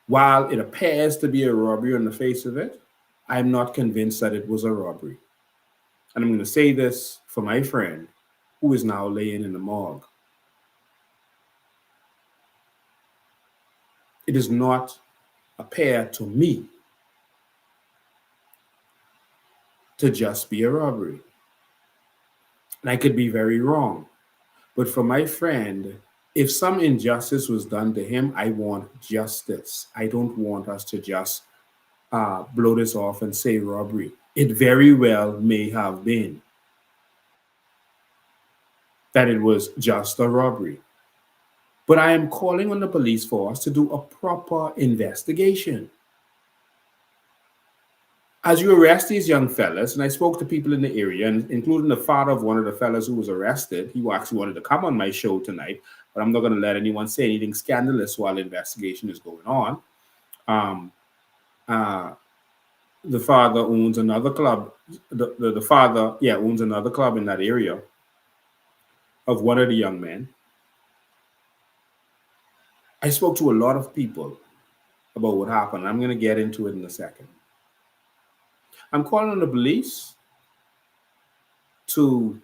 while it appears to be a robbery on the face of it, I'm not convinced that it was a robbery. And I'm going to say this for my friend who is now laying in the morgue. It does not appear to me to just be a robbery. And I could be very wrong. But for my friend, if some injustice was done to him, I want justice. I don't want us to just blow this off and say robbery. It very well may have been that it was just a robbery. But I am calling on the police force to do a proper investigation. As you arrest these young fellas, and I spoke to people in the area, and including the father of one of the fellas who was arrested, he actually wanted to come on my show tonight, but I'm not going to let anyone say anything scandalous while the investigation is going on. The father owns another club. The father, owns another club in that area of one of the young men. I spoke to a lot of people about what happened. I'm going to get into it in a second. I'm calling on the police to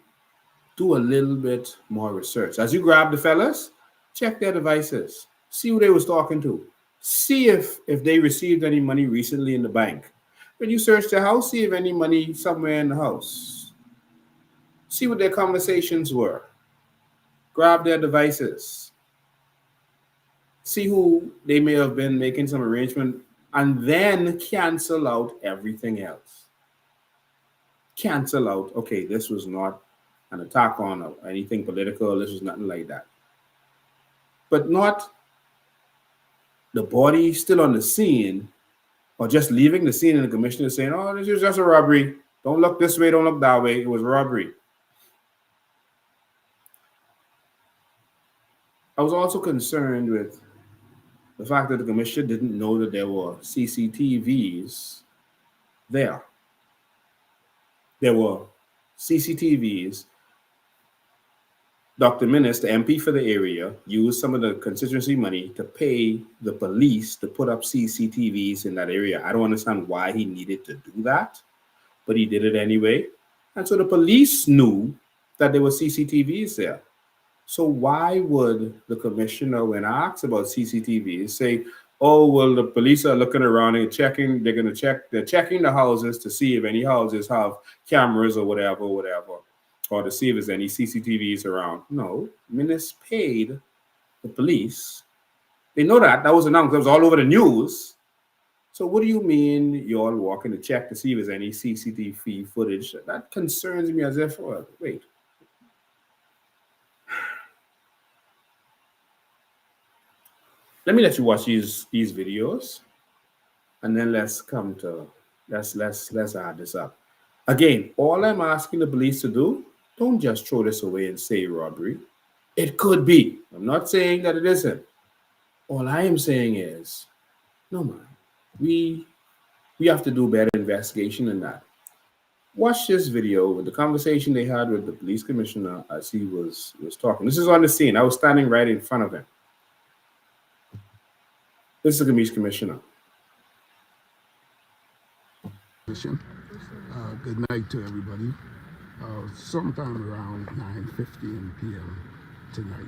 do a little bit more research. As you grab the fellas, check their devices, see who they was talking to, see if they received any money recently in the bank. When you search the house, see if any money somewhere in the house. See what their conversations were. Grab their devices. See who they may have been making some arrangement, and then cancel out everything else. Cancel out, okay, this was not an attack on anything political, this was nothing like that. But not the body still on the scene, or just leaving the scene and the commissioner saying, oh, this is just a robbery. Don't look this way, don't look that way. It was robbery. I was also concerned with the fact that the commissioner didn't know that there were CCTVs there. There were CCTVs. Dr. Minnis, the MP for the area, used some of the constituency money to pay the police to put up CCTVs in that area. I don't understand why he needed to do that, but he did it anyway. And so the police knew that there were CCTVs there. So why would the commissioner, when asked about CCTVs, say, oh, well, the police are looking around and checking, they're checking the houses to see if any houses have cameras or whatever, or to see if there's any CCTVs around. No, Minnis paid the police. They know that. That was announced. That was all over the news. So what do you mean you all walking to check to see if there's any CCTV footage? That concerns me as if, well, wait. Let me let you watch these videos, and then let's add this up. Again, all I'm asking the police to do, don't just throw this away and say robbery. It could be. I'm not saying that it isn't. All I am saying is, no man, we have to do better investigation than that. Watch this video with the conversation they had with the police commissioner as he was talking. This is on the scene. I was standing right in front of him. This is the police commissioner. Good night to everybody. Sometime around 9:15 p.m. tonight,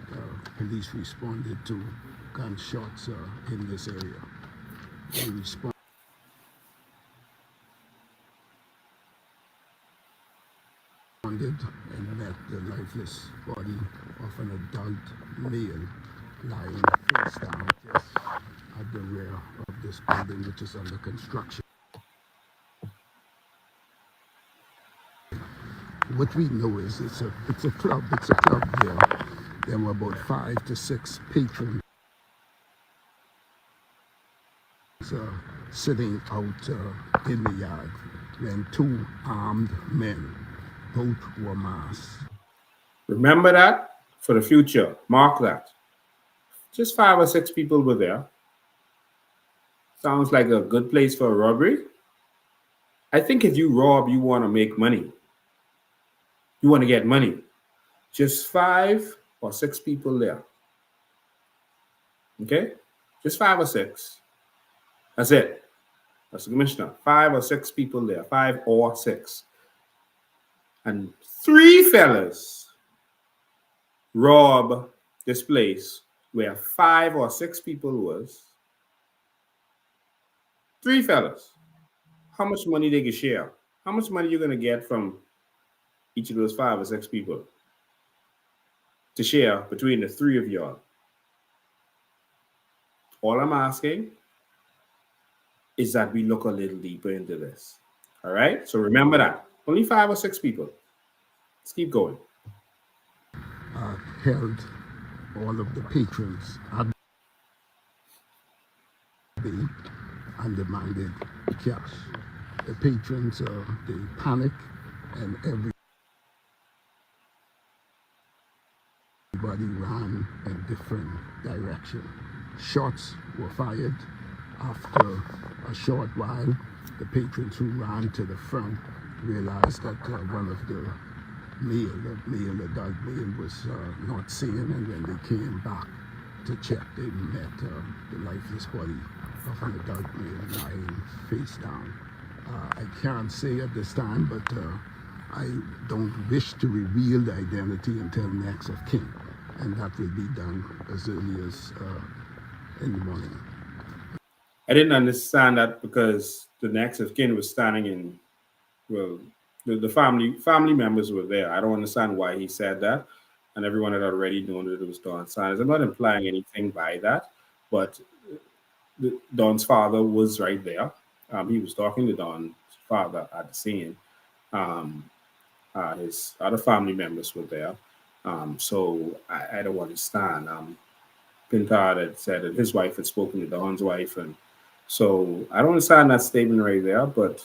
police responded to gunshots in this area. They responded and met the lifeless body of an adult male lying face down just at the rear of this building, which is under construction. What we know is it's a club there. There were about 5 to 6 patrons sitting out in the yard when 2 armed men, both were masked. Remember that for the future. Mark that. Just 5 or 6 people were there. Sounds like a good place for a robbery. I think if you rob, you want to make money. You want to get money. Just 5 or 6 people there. Okay? Just 5 or 6. That's it. That's the commissioner. 5 or 6 people there. 5 or 6. And 3 fellas rob this place where 5 or 6 people was. 3 fellas. How much money they can share? How much money you're going to get from each of those 5 or 6 people to share between the 3 of y'all? All I'm asking is that we look a little deeper into this. All right? So remember that. Only 5 or 6 people. Let's keep going. Held all of the patrons at bay and demanded cash. The patrons, they panicked and everybody ran in different directions. Shots were fired. After a short while, the patrons who ran to the front realized that one of the adult male was not seen, and when they came back, to check. They met the lifeless body of an adult male lying face down. I can't say at this time, but I don't wish to reveal the identity until next of kin, and that will be done as early as in the morning. I didn't understand that because the next of kin was standing in, well, the family members were there. I don't understand why he said that, and everyone had already known that it was Don Saunders. I'm not implying anything by that, but Don's father was right there. He was talking to Don's father at the scene. His other family members were there. So I don't understand. Pintard had said that his wife had spoken to Don's wife, and so I don't understand that statement right there, but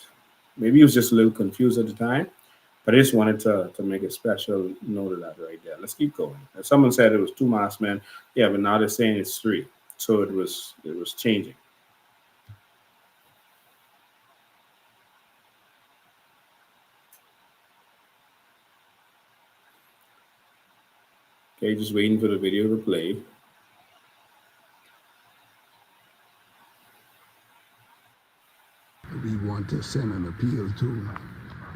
maybe he was just a little confused at the time. But I just wanted to make a special note of that right there. Let's keep going. If someone said it was 2 masked men, yeah, but now they're saying it's 3. So it was changing. Okay, just waiting for the video to play. We want to send an appeal to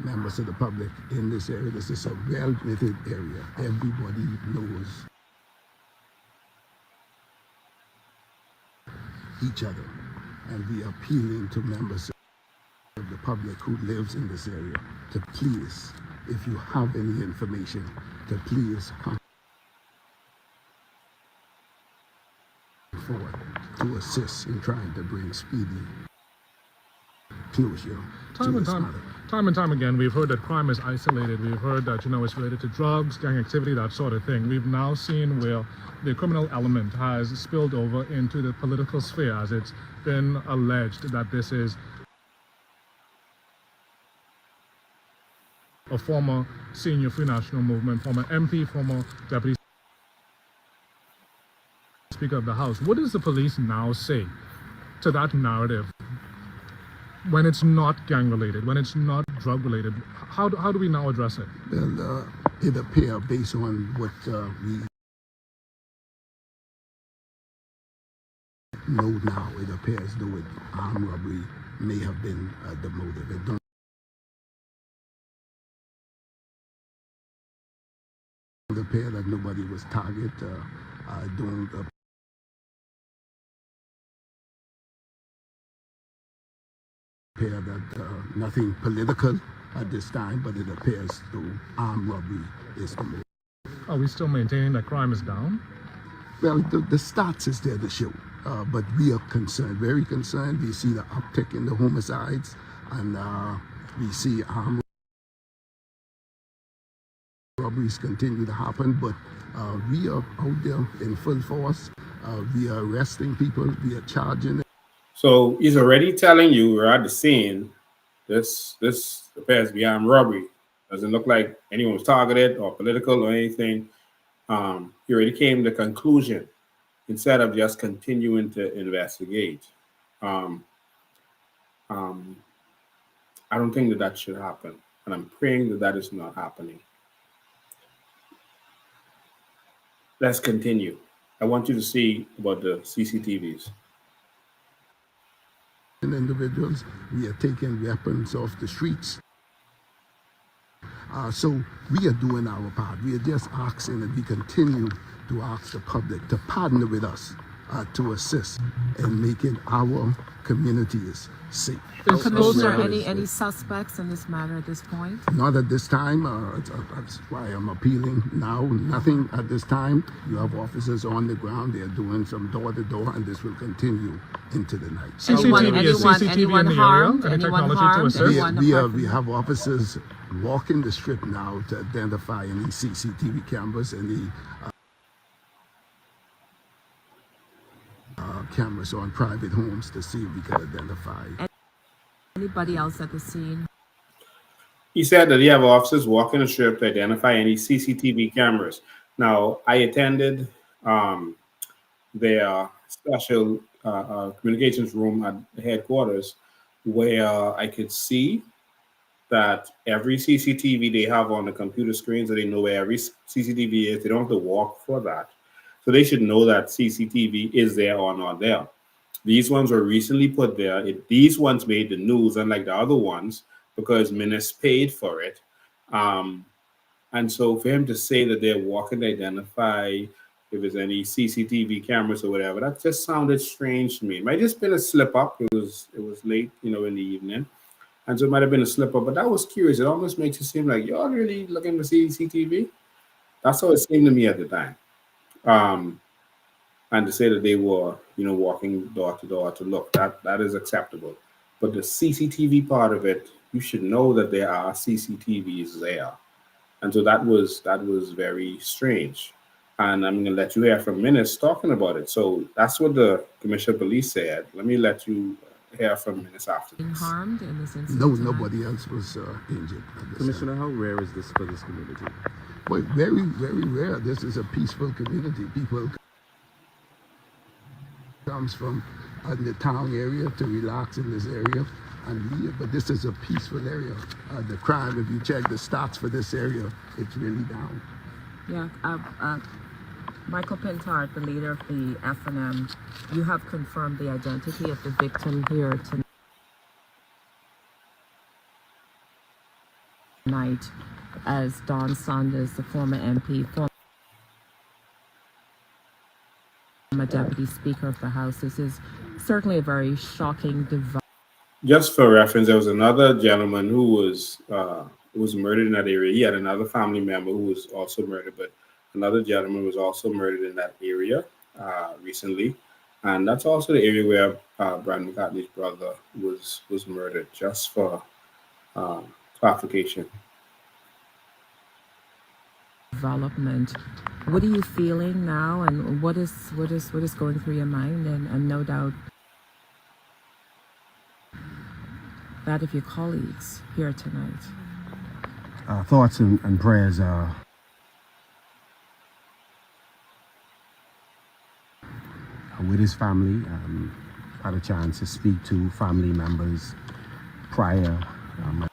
members of the public in this area. This is a well-knitted area. Everybody knows each other, and we are appealing to members of the public who lives in this area to please, if you have any information, to please come forward to assist in trying to bring speedy closure. Time and time again, we've heard that crime is isolated. We've heard that, it's related to drugs, gang activity, that sort of thing. We've now seen where the criminal element has spilled over into the political sphere, as it's been alleged that this is a former senior Free National Movement, former MP, former Deputy Speaker of the House. What does the police now say to that narrative when it's not gang related, when it's not drug related? How do we now address it? Well, it appears, based on what we know now, it appears though armed robbery may have been the motive. It don't appear that nobody was targeted. Don't appear that nothing political at this time, but it appears though armed robbery is the motive. Are we still maintaining that crime is down? Well, the stats is there to show, but we are concerned, very concerned. We see the uptick in the homicides, and we see armed robberies continue to happen, but we are out there in full force. We are arresting people, we are charging them. So he's already telling you we're at the scene. This appears to be armed robbery. Doesn't look like anyone was targeted or political or anything. He already came to the conclusion instead of just continuing to investigate. I don't think that should happen, and I'm praying that is not happening. Let's continue. I want you to see about the CCTVs. Individuals, we are taking weapons off the streets. So we are doing our part. We are just asking, and we continue to ask the public to partner with us to assist in making our communities safe. Is there any suspects in this matter at this point? Not at this time. That's why I'm appealing now. Nothing at this time. You have officers on the ground. They're doing some door-to-door, and this will continue into the night. CCTV in the area? Any technology to assist? We have officers walking the strip now to identify any CCTV cameras, any cameras on private homes to see if we can identify. Anybody else at the scene? He said that he have officers walking the strip to identify any CCTV cameras. Now, I attended their special communications room at the headquarters, where I could see that every CCTV they have on the computer screens, so they know where every CCTV is. They don't have to walk for that. So they should know that CCTV is there or not there. These ones were recently put there. These ones made the news, unlike the other ones, because Minis paid for it. And so for him to say that they're walking to identify if there's any CCTV cameras or whatever, that just sounded strange to me. It might just been a slip up. It was late, in the evening. And so it might have been a slip up, but that was curious. It almost makes it seem like y'all really looking for CCTV. That's how it seemed to me at the time. Um, and to say that they were, walking door to door to look, that is acceptable. But the CCTV part of it, you should know that there are CCTVs there. And so that was very strange. And I'm going to let you hear from Minis talking about it. So that's what the Commissioner of Police said. Let me let you hear from Minis after Being this. harmed in this incident? No, tonight? nobody else was injured at this Commissioner, time. how rare is this for this community? But very, very rare. This is a peaceful community. People comes from the town area to relax in this area and leave. But this is a peaceful area. The crime, if you check the stats for this area, it's really down. Yeah. Michael Pentard, the leader of the F&M, you have confirmed the identity of the victim here tonight as Don Saunders, the former MP, former Deputy Speaker of the House. This is certainly a very shocking development. Just for reference, there was another gentleman who was murdered in that area. He had another family member who was also murdered, but another gentleman was also murdered in that area recently, and that's also the area where Brian McCartney's brother was murdered. Just for clarification. What are you feeling now, and what is going through your mind, and no doubt that of your colleagues here tonight? Thoughts and prayers are with his family. Had a chance to speak to family members prior. My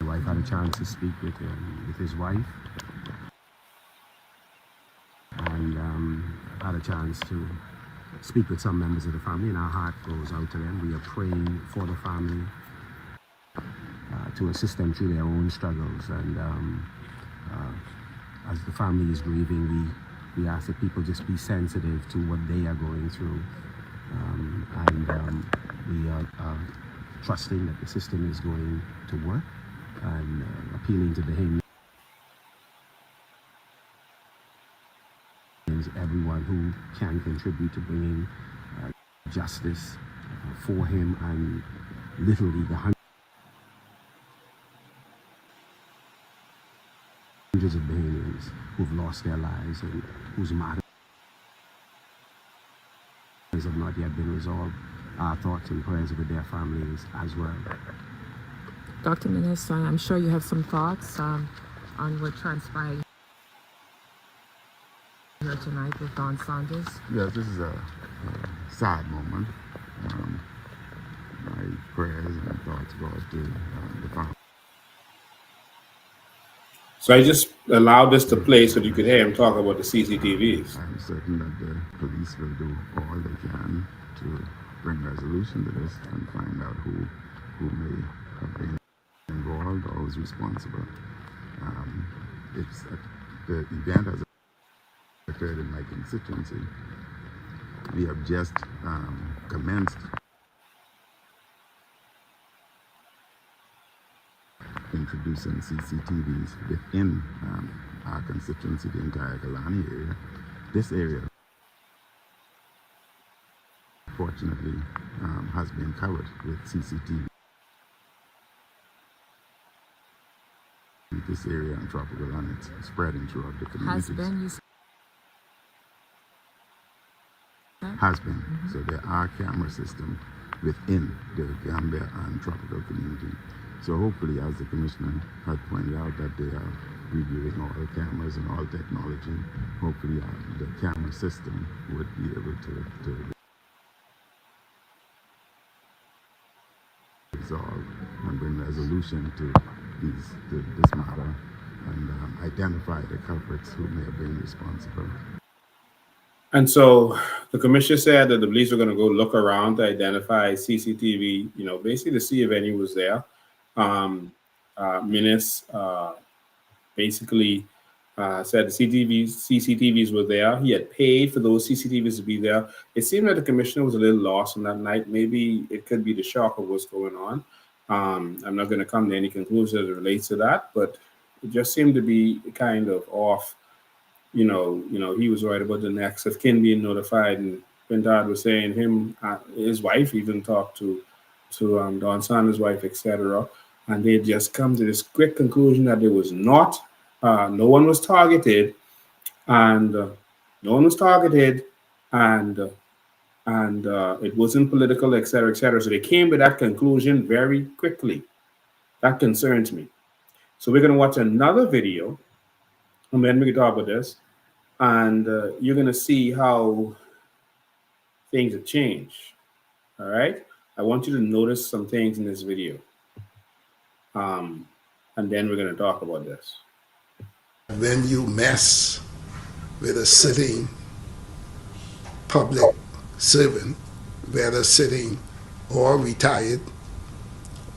wife had a chance to speak with his wife, and had a chance to speak with some members of the family, and our heart goes out to them. We are praying for the family to assist them through their own struggles, and as the family is grieving, we ask that people just be sensitive to what they are going through, and we are trusting that the system is going to work, and appealing to the hymn. Everyone who can contribute to bringing justice for him, and literally the hundreds of Bahamians who've lost their lives and whose matters have not yet been resolved. Our thoughts and prayers with their families as well. Dr. Minis, I'm sure you have some thoughts on what transpired here tonight with Don Saunders. Yes, this is a sad moment. My prayers and thoughts go out to the family. So I just allowed this to play so that you could hear him talk about the CCTVs. I'm certain that the police will do all they can to bring resolution to this and find out who may have been involved or who's responsible. The event has occurred in my constituency. We have just commenced introducing CCTVs within our constituency, the entire Kalani area. This area, fortunately, has been covered with CCTV. This area in Tropical, and it's spreading throughout the communities. Has been. So there are camera systems within the Gambia and Tropical community. So hopefully, as the Commissioner had pointed out, that they are reviewing all the cameras and all technology, hopefully the camera system would be able to resolve and bring resolution to this matter. And I identify the culprits who may have been responsible. And so the commissioner said that the police were going to go look around to identify CCTV, basically to see if any was there. Minis basically said the CCTVs were there. He had paid for those CCTVs to be there. It seemed like the commissioner was a little lost on that night. Maybe it could be the shock of what's going on. I'm not going to come to any conclusion as it relates to that, but it just seemed to be kind of off. He was worried about the next of kin being notified, and Bentard was saying his wife even talked to Don Saunders' wife, etc. And they just come to this quick conclusion that there was not, no one was targeted, and it wasn't political, etc., etc. So they came to that conclusion very quickly. That concerns me. So we're going to watch another video, and then we can talk about this. And you're going to see how things have changed. All right. I want you to notice some things in this video. And then we're going to talk about this. When you mess with a sitting public servant, whether sitting or retired,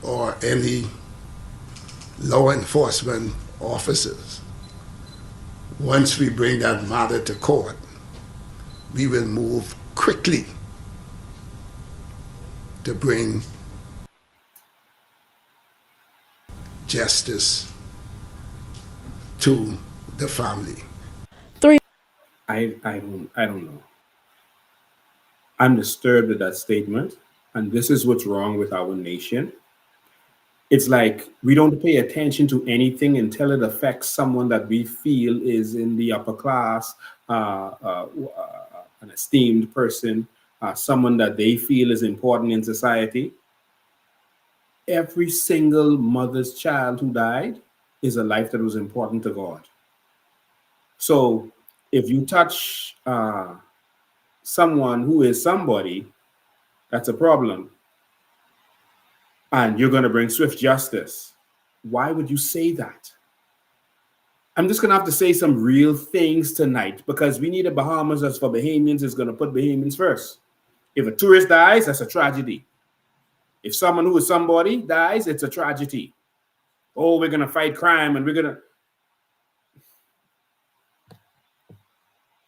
or any law enforcement officers, once we bring that matter to court, we will move quickly to bring justice to the family. I don't know. I'm disturbed at that statement, and this is what's wrong with our nation. It's like we don't pay attention to anything until it affects someone that we feel is in the upper class, an esteemed person, someone that they feel is important in society. Every single mother's child who died is a life that was important to God. So if you touch someone who is somebody, that's a problem. And you're going to bring swift justice. Why would you say that? I'm just going to have to say some real things tonight, because we need a Bahamas that's for Bahamians is going to put Bahamians first. If a tourist dies, that's a tragedy. If someone who is somebody dies, it's a tragedy. Oh, we're going to fight crime and we're going to...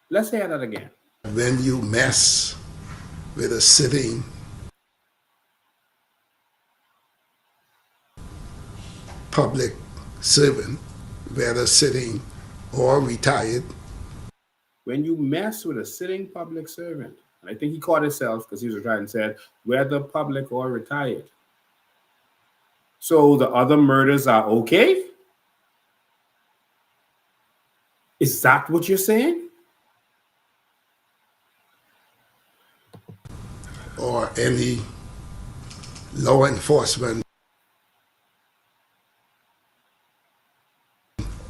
Let's hear that again. When you mess with a sitting public servant, whether sitting or retired. When you mess with a sitting public servant, and I think he caught himself because he was retired and said, whether public or retired. So the other murders are okay? Is that what you're saying? Or any law enforcement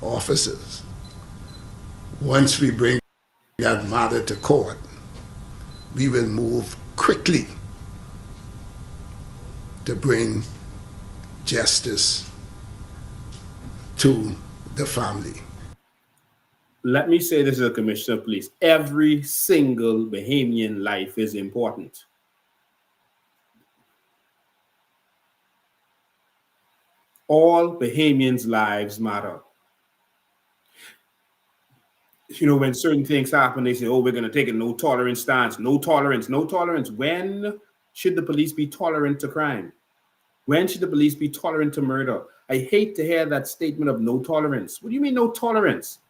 officers. Once we bring that matter to court, we will move quickly to bring justice to the family. Let me say this as a commissioner of police. Every single Bahamian life is important. All Bahamians' lives matter. When certain things happen, they say, oh, we're going to take a no tolerance stance. No tolerance, no tolerance. When should the police be tolerant to crime? When should the police be tolerant to murder? I hate to hear that statement of no tolerance. What do you mean no tolerance?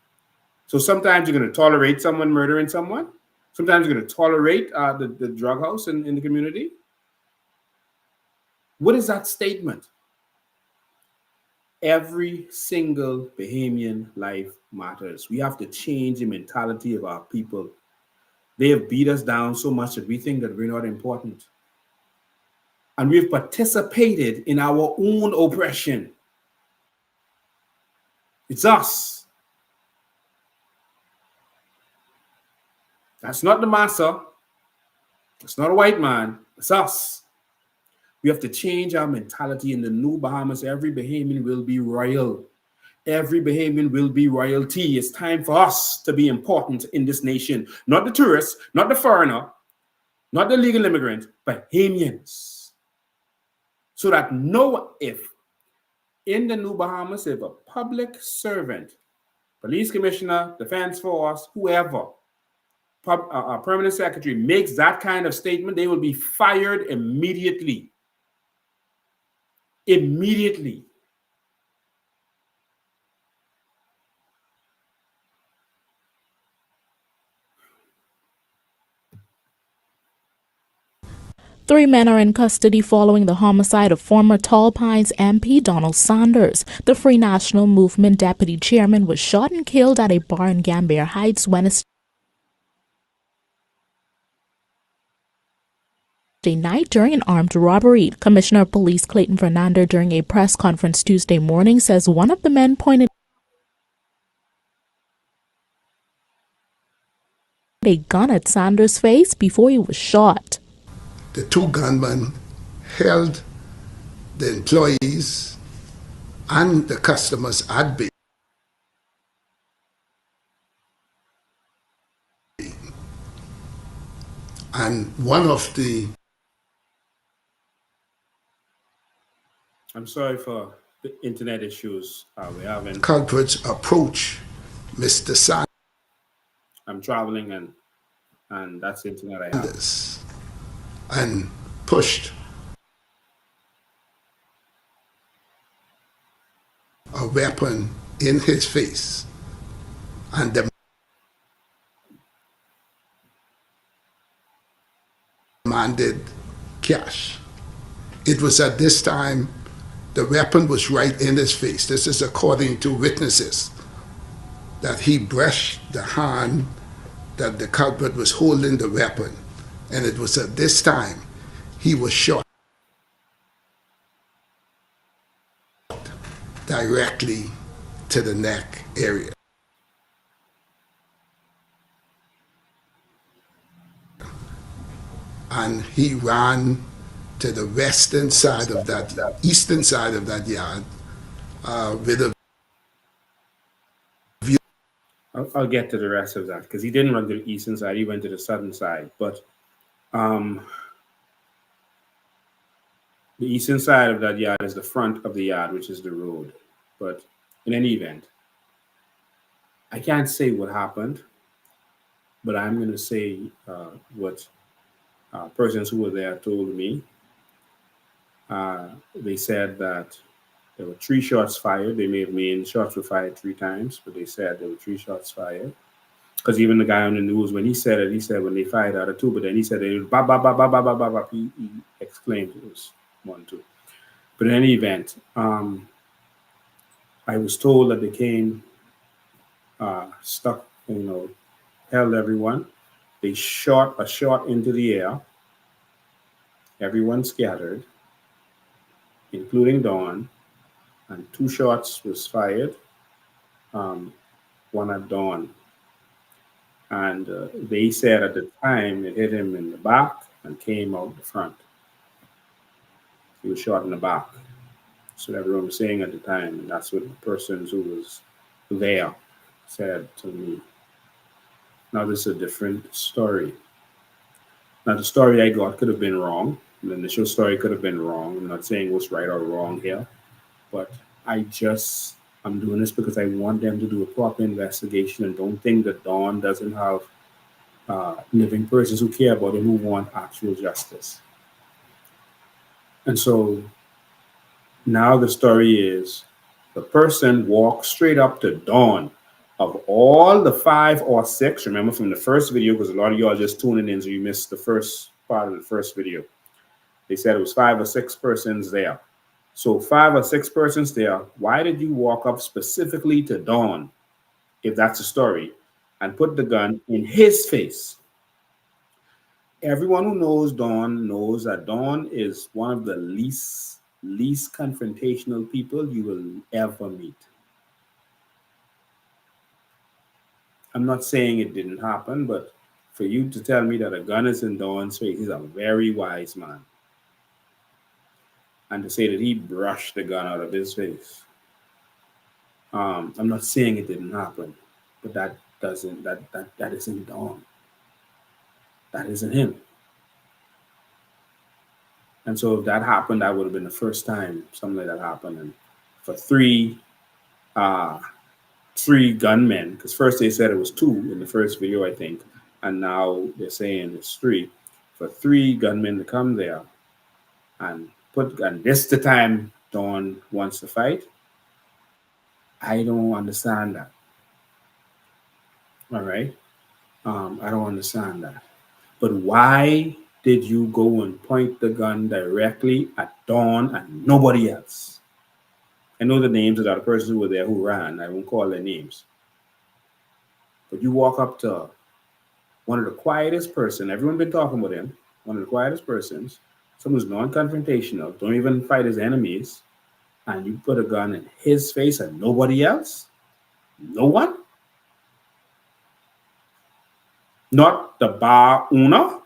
So sometimes you're going to tolerate someone murdering someone. Sometimes you're going to tolerate the drug house in the community. What is that statement? Every single Bahamian life matters. We have to change the mentality of our people. They have beat us down so much that we think that we're not important. And we've participated in our own oppression. It's us. That's not the massa. It's not a white man. It's us. We have to change our mentality. In the new Bahamas, every Bahamian will be royal. Every Bahamian will be royalty. It's time for us to be important in this nation. Not the tourist, not the foreigner, not the legal immigrant, Bahamians. So that if in the New Bahamas, if a public servant, police commissioner, defense force, whoever, a permanent secretary makes that kind of statement, they will be fired immediately. Immediately. Three men are in custody following the homicide of former Tall Pines MP Donald Saunders. The Free National Movement deputy chairman was shot and killed at a bar in Gambier Heights Wednesday night during an armed robbery. Commissioner of Police Clayton Fernando, during a press conference Tuesday morning, says one of the men pointed a gun at Saunders' face before he was shot. The two gunmen held the employees and the customers at bay. And one of the... I'm sorry for the internet issues we're having. Culprits approach Mr. Sanders. I'm traveling and that's the internet I have. And pushed a weapon in his face and demanded cash. It was at this time the weapon was right in his face. This is according to witnesses, that he brushed the hand that the culprit was holding the weapon, and it was at this time he was shot directly to the neck area. And he ran to the western side of that, eastern side of that yard with a view. I'll get to the rest of that, because he didn't run to the eastern side, he went to the southern side. But the eastern side of that yard is the front of the yard, which is the road. But in any event, I can't say what happened, but I'm going to say what persons who were there told me. They said that there were 3 shots fired. They may have mean shots were fired 3 times, but they said there were 3 shots fired. Because even the guy on the news, when he said it, he said when they fired out of 2, but then he said it was ba ba ba ba ba ba ba ba. He exclaimed it was 1, 2. But in any event, I was told that they came, stuck, held everyone. They shot a shot into the air. Everyone scattered, including Dawn, and 2 shots was fired, one at Dawn. And they said at the time it hit him in the back and came out the front. He was shot in the back. That's what everyone was saying at the time, and that's what the persons who was there said to me. Now this is a different story. Now the story I got could have been wrong. The initial story could have been wrong. I'm not saying what's right or wrong here, but I'm doing this because I want them to do a proper investigation, and don't think that Dawn doesn't have living persons who care about him, who want actual justice. And so now the story is the person walked straight up to Dawn. Of all the 5 or 6, remember from the first video, because a lot of y'all just tuning in, so you missed the first part of the first video. They said it was 5 or 6 persons there. So 5 or 6 persons there, why did you walk up specifically to Dawn, if that's the story, and put the gun in his face? Everyone who knows Dawn knows that Dawn is one of the least confrontational people you will ever meet. I'm not saying it didn't happen, but for you to tell me that a gun is in Dawn's face, he's a very wise man. And to say that he brushed the gun out of his face. I'm not saying it didn't happen, but that isn't Don. That isn't him. And so if that happened, that would have been the first time something like that happened. And for uh, three gunmen, because first they said it was two in the first video, I think, and now they're saying it's three. For three gunmen to come there and this the time Don wants to fight. I don't understand that. All right, I don't understand that. But why did you go and point the gun directly at Don and nobody else? I know the names of the other persons who were there who ran. I won't call their names. But you walk up to one of the quietest person, everyone been talking about him, one of the quietest persons, someone who's non-confrontational, don't even fight his enemies, and you put a gun in his face and nobody else? No one? Not the bar owner,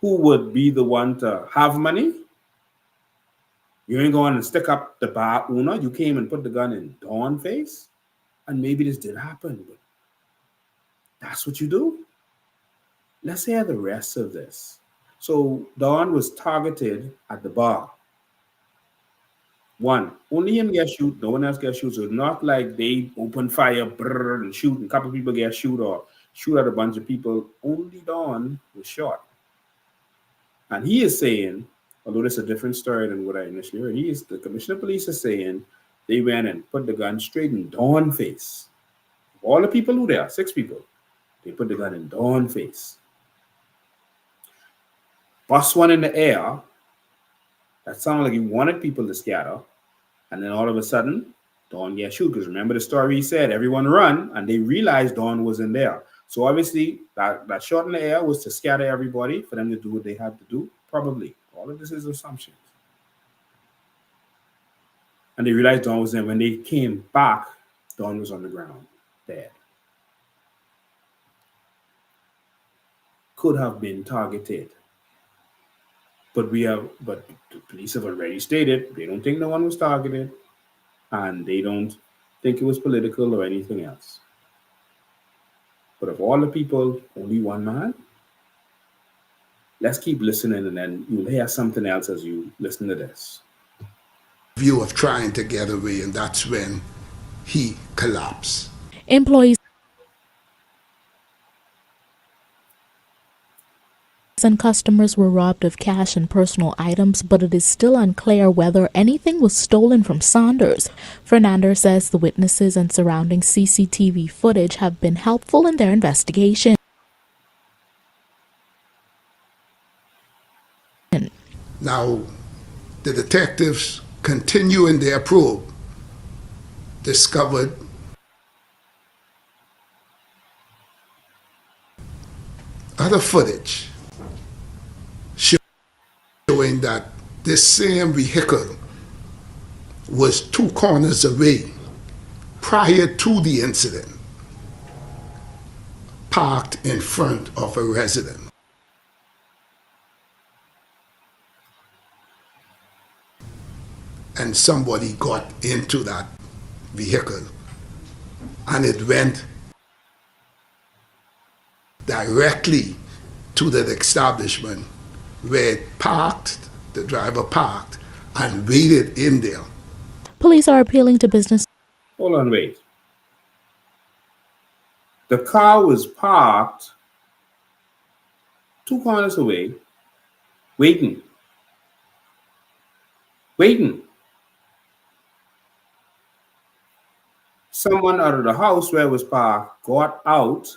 who would be the one to have money? You ain't going to stick up the bar owner. You came and put the gun in Dawn's face? And maybe this did happen, but that's what you do? Let's hear the rest of this. So Dawn was targeted at the bar. One, only him get shoot, no one else get shoot. So not like they open fire brrr, and shoot, and a couple people get shoot or shoot at a bunch of people. Only Dawn was shot. And he is saying, although this is a different story than what I initially heard, the commissioner of police is saying they went and put the gun straight in Dawn's face. All the people who there, 6 people, they put the gun in Dawn's face. Bust one in the air. That sounded like he wanted people to scatter. And then all of a sudden, Dawn gets shoot. Because remember the story he said, everyone run, and they realized Dawn wasn't there. So obviously, that shot in the air was to scatter everybody, for them to do what they had to do. Probably. All of this is assumptions. And they realized Dawn was there. When they came back, Dawn was on the ground, dead. Could have been targeted. But the police have already stated they don't think no one was targeted, and they don't think it was political or anything else. But of all the people, only one man? Let's keep listening, and then you'll hear something else as you listen to this. View of trying to get away, and that's when he collapsed. Employees and customers were robbed of cash and personal items, but it is still unclear whether anything was stolen from Saunders. Fernandez says the witnesses and surrounding CCTV footage have been helpful in their investigation. Now, the detectives, continuing their probe, discovered other footage showing that this same vehicle was 2 corners away prior to the incident, parked in front of a residence. And somebody got into that vehicle, and it went directly to the establishment where it parked, the driver parked, and waited in there. Police are appealing to business. Hold on, wait. The car was parked 2 corners away, waiting. Someone out of the house where it was parked got out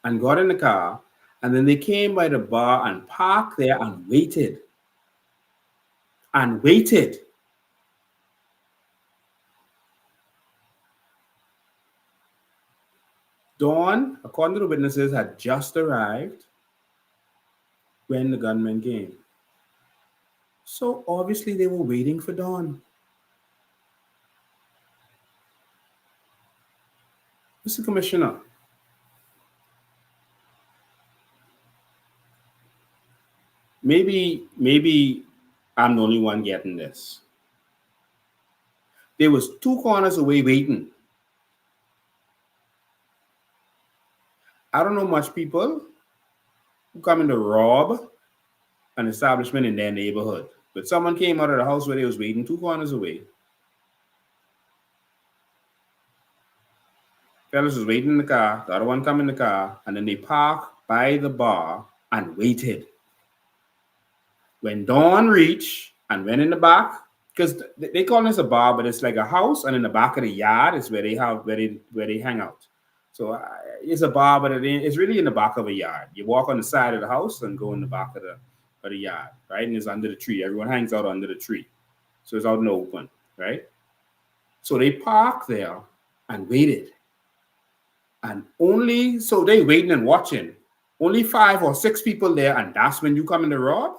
and got in the car, and then they came by the bar and parked there and waited. Dawn, according to the witnesses, had just arrived when the gunmen came. So obviously they were waiting for Dawn. Mr. Commissioner, maybe I'm the only one getting this. They was 2 corners away waiting. I don't know much people who come in to rob an establishment in their neighborhood. But someone came out of the house where they was waiting 2 corners away. Fellas was waiting in the car, the other one come in the car, and then they park by the bar and waited. When dawn reached and went in the back, because they call this a bar, but it's like a house, and in the back of the yard is where they hang out. So it's a bar, but it's really in the back of a yard. You walk on the side of the house and go in the back of the yard, right? And it's under the tree. Everyone hangs out under the tree, so it's out in the open, right? So they parked there and waited, and only so they waiting and watching. Only 5 or 6 people there, and that's when you come in to rob.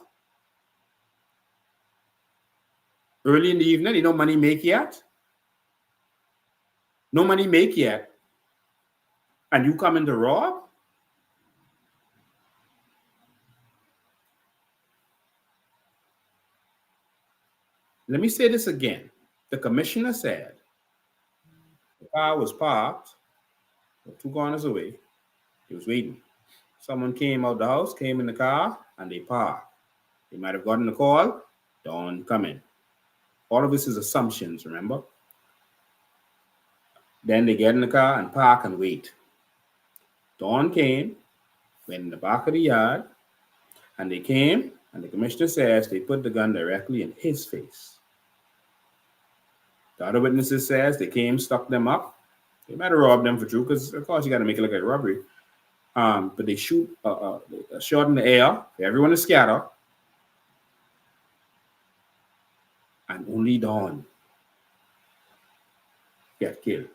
Early in the evening, you know, money make yet? No money make yet. And you come in to rob? Let me say this again. The commissioner said the car was parked 2 corners away. He was waiting. Someone came out the house, came in the car, and they parked. They might have gotten a call. Don't come in. All of this is assumptions, remember? Then they get in the car and park and wait. Dawn came, went in the back of the yard, and they came, and the commissioner says they put the gun directly in his face. The other witnesses says they came, stuck them up. They might have robbed them for true, because of course you got to make it look like a robbery. But they shoot a shot in the air. Everyone is scattered. And only Don get killed.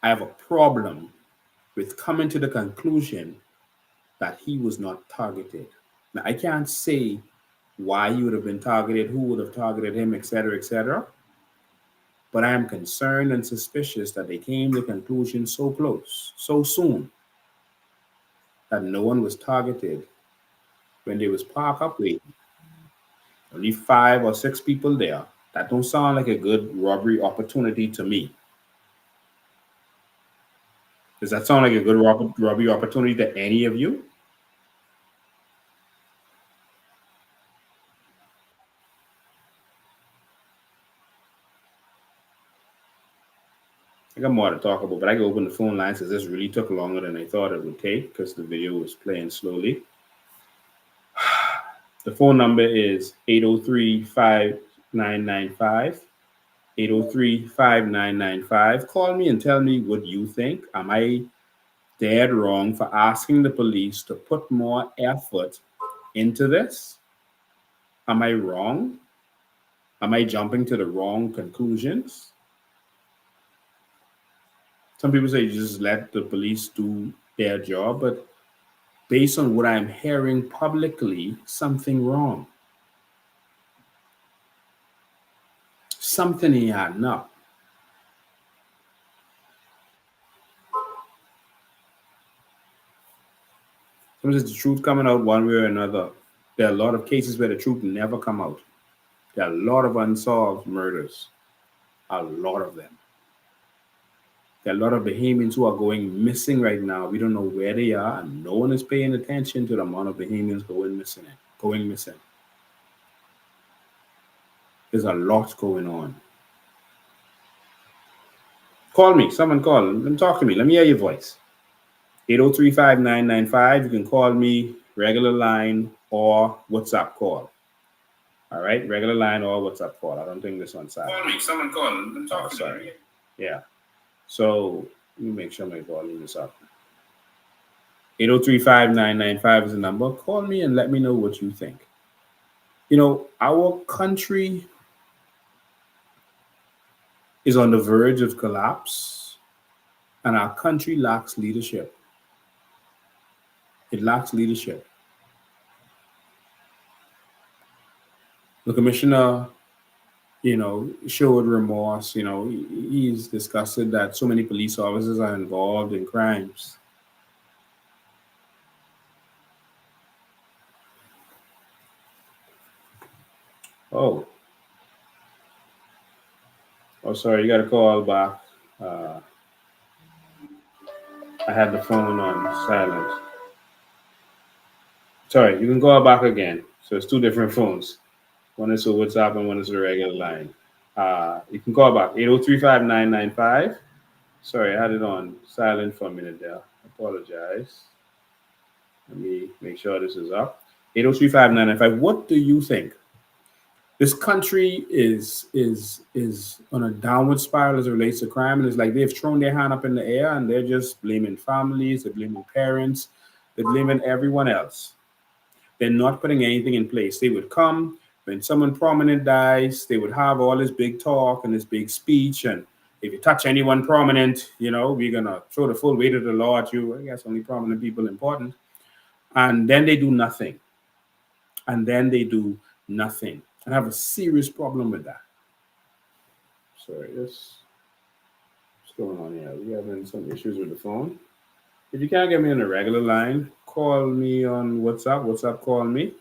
I have a problem with coming to the conclusion that he was not targeted. Now, I can't say why he would have been targeted, who would have targeted him, etc., etc. But I am concerned and suspicious that they came to the conclusion so close, so soon, that no one was targeted when they was parked up waiting. Only 5 or 6 people there. That don't sound like a good robbery opportunity to me. Does that sound like a good robbery opportunity to any of you? I got more to talk about, but I can open the phone lines because this really took longer than I thought it would take because the video was playing slowly. The phone number is 803-5995. 803-5995. Call me and tell me what you think. Am I dead wrong for asking the police to put more effort into this? Am I wrong? Am I jumping to the wrong conclusions? Some people say just let the police do their job, but based on what I'm hearing publicly, something wrong. Something ain't adding up. Sometimes the truth coming out one way or another. There are a lot of cases where the truth never come out. There are a lot of unsolved murders. A lot of them. There are a lot of Bahamians who are going missing right now. We don't know where they are, and no one is paying attention to the amount of Bahamians going missing. There's a lot going on. Call me. Someone call. Talk to me. Let me hear your voice. 803-5995. You can call me regular line or WhatsApp call. All right, regular line or WhatsApp call. I don't think this one's silent. Call me. Someone call. Talk to me. Yeah. So let me make sure my volume is up. 803-5995 is the number. Call me and let me know what you think. You know, our country is on the verge of collapse, and our country lacks leadership. It lacks leadership. The commissioner, showed remorse. He's disgusted that so many police officers are involved in crimes. Oh. Oh, sorry, you got to call back. Uh, I had the phone on silent. Sorry, you can call back again. So it's two different phones. One is a WhatsApp and one is a regular line. You can call back 8035995. Sorry, I had it on silent for a minute there. I apologize. Let me make sure this is up. 8035995. What do you think? This country is on a downward spiral as it relates to crime, and it's like they've thrown their hand up in the air and they're just blaming families, they're blaming parents, they're blaming everyone else. They're not putting anything in place. They would come when someone prominent dies, they would have all this big talk and this big speech. And if you touch anyone prominent, we're going to throw the full weight of the law at you. I guess only prominent people important. And then they do nothing. And then they do nothing. And I have a serious problem with that. Sorry, what's going on here? We having some issues with the phone. If you can't get me on a regular line, call me on WhatsApp. WhatsApp, call me.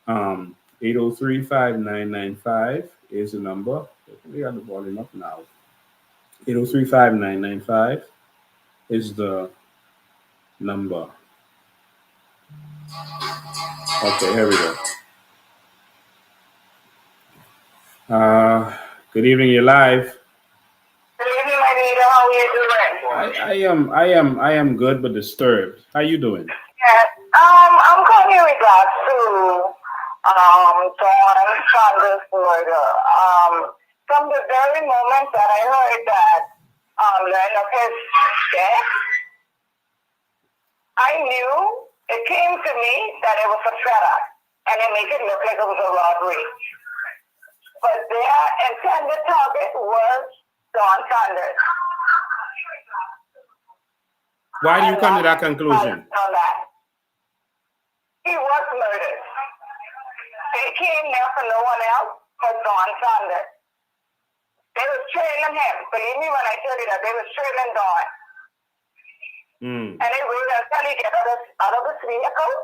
803-5995 is the number. We got the volume up now. 803-5995 is the number. Okay, here we go. Good evening, you're live. Good evening, my leader. How are you doing? I am good but disturbed. How you doing? Yes. I'm calling in regards to Don Saunders murder. From the very moment that I heard that learned of his death, I knew it came to me that it was a setup, and it made it look like it was a robbery. But their intended target was Don Saunders. Why do you come to that conclusion? He was murdered. They came there for no one else but Don Saunders. They was trailing him. Believe me when I tell you that they was trailing Don. And they waited until he get out of his vehicle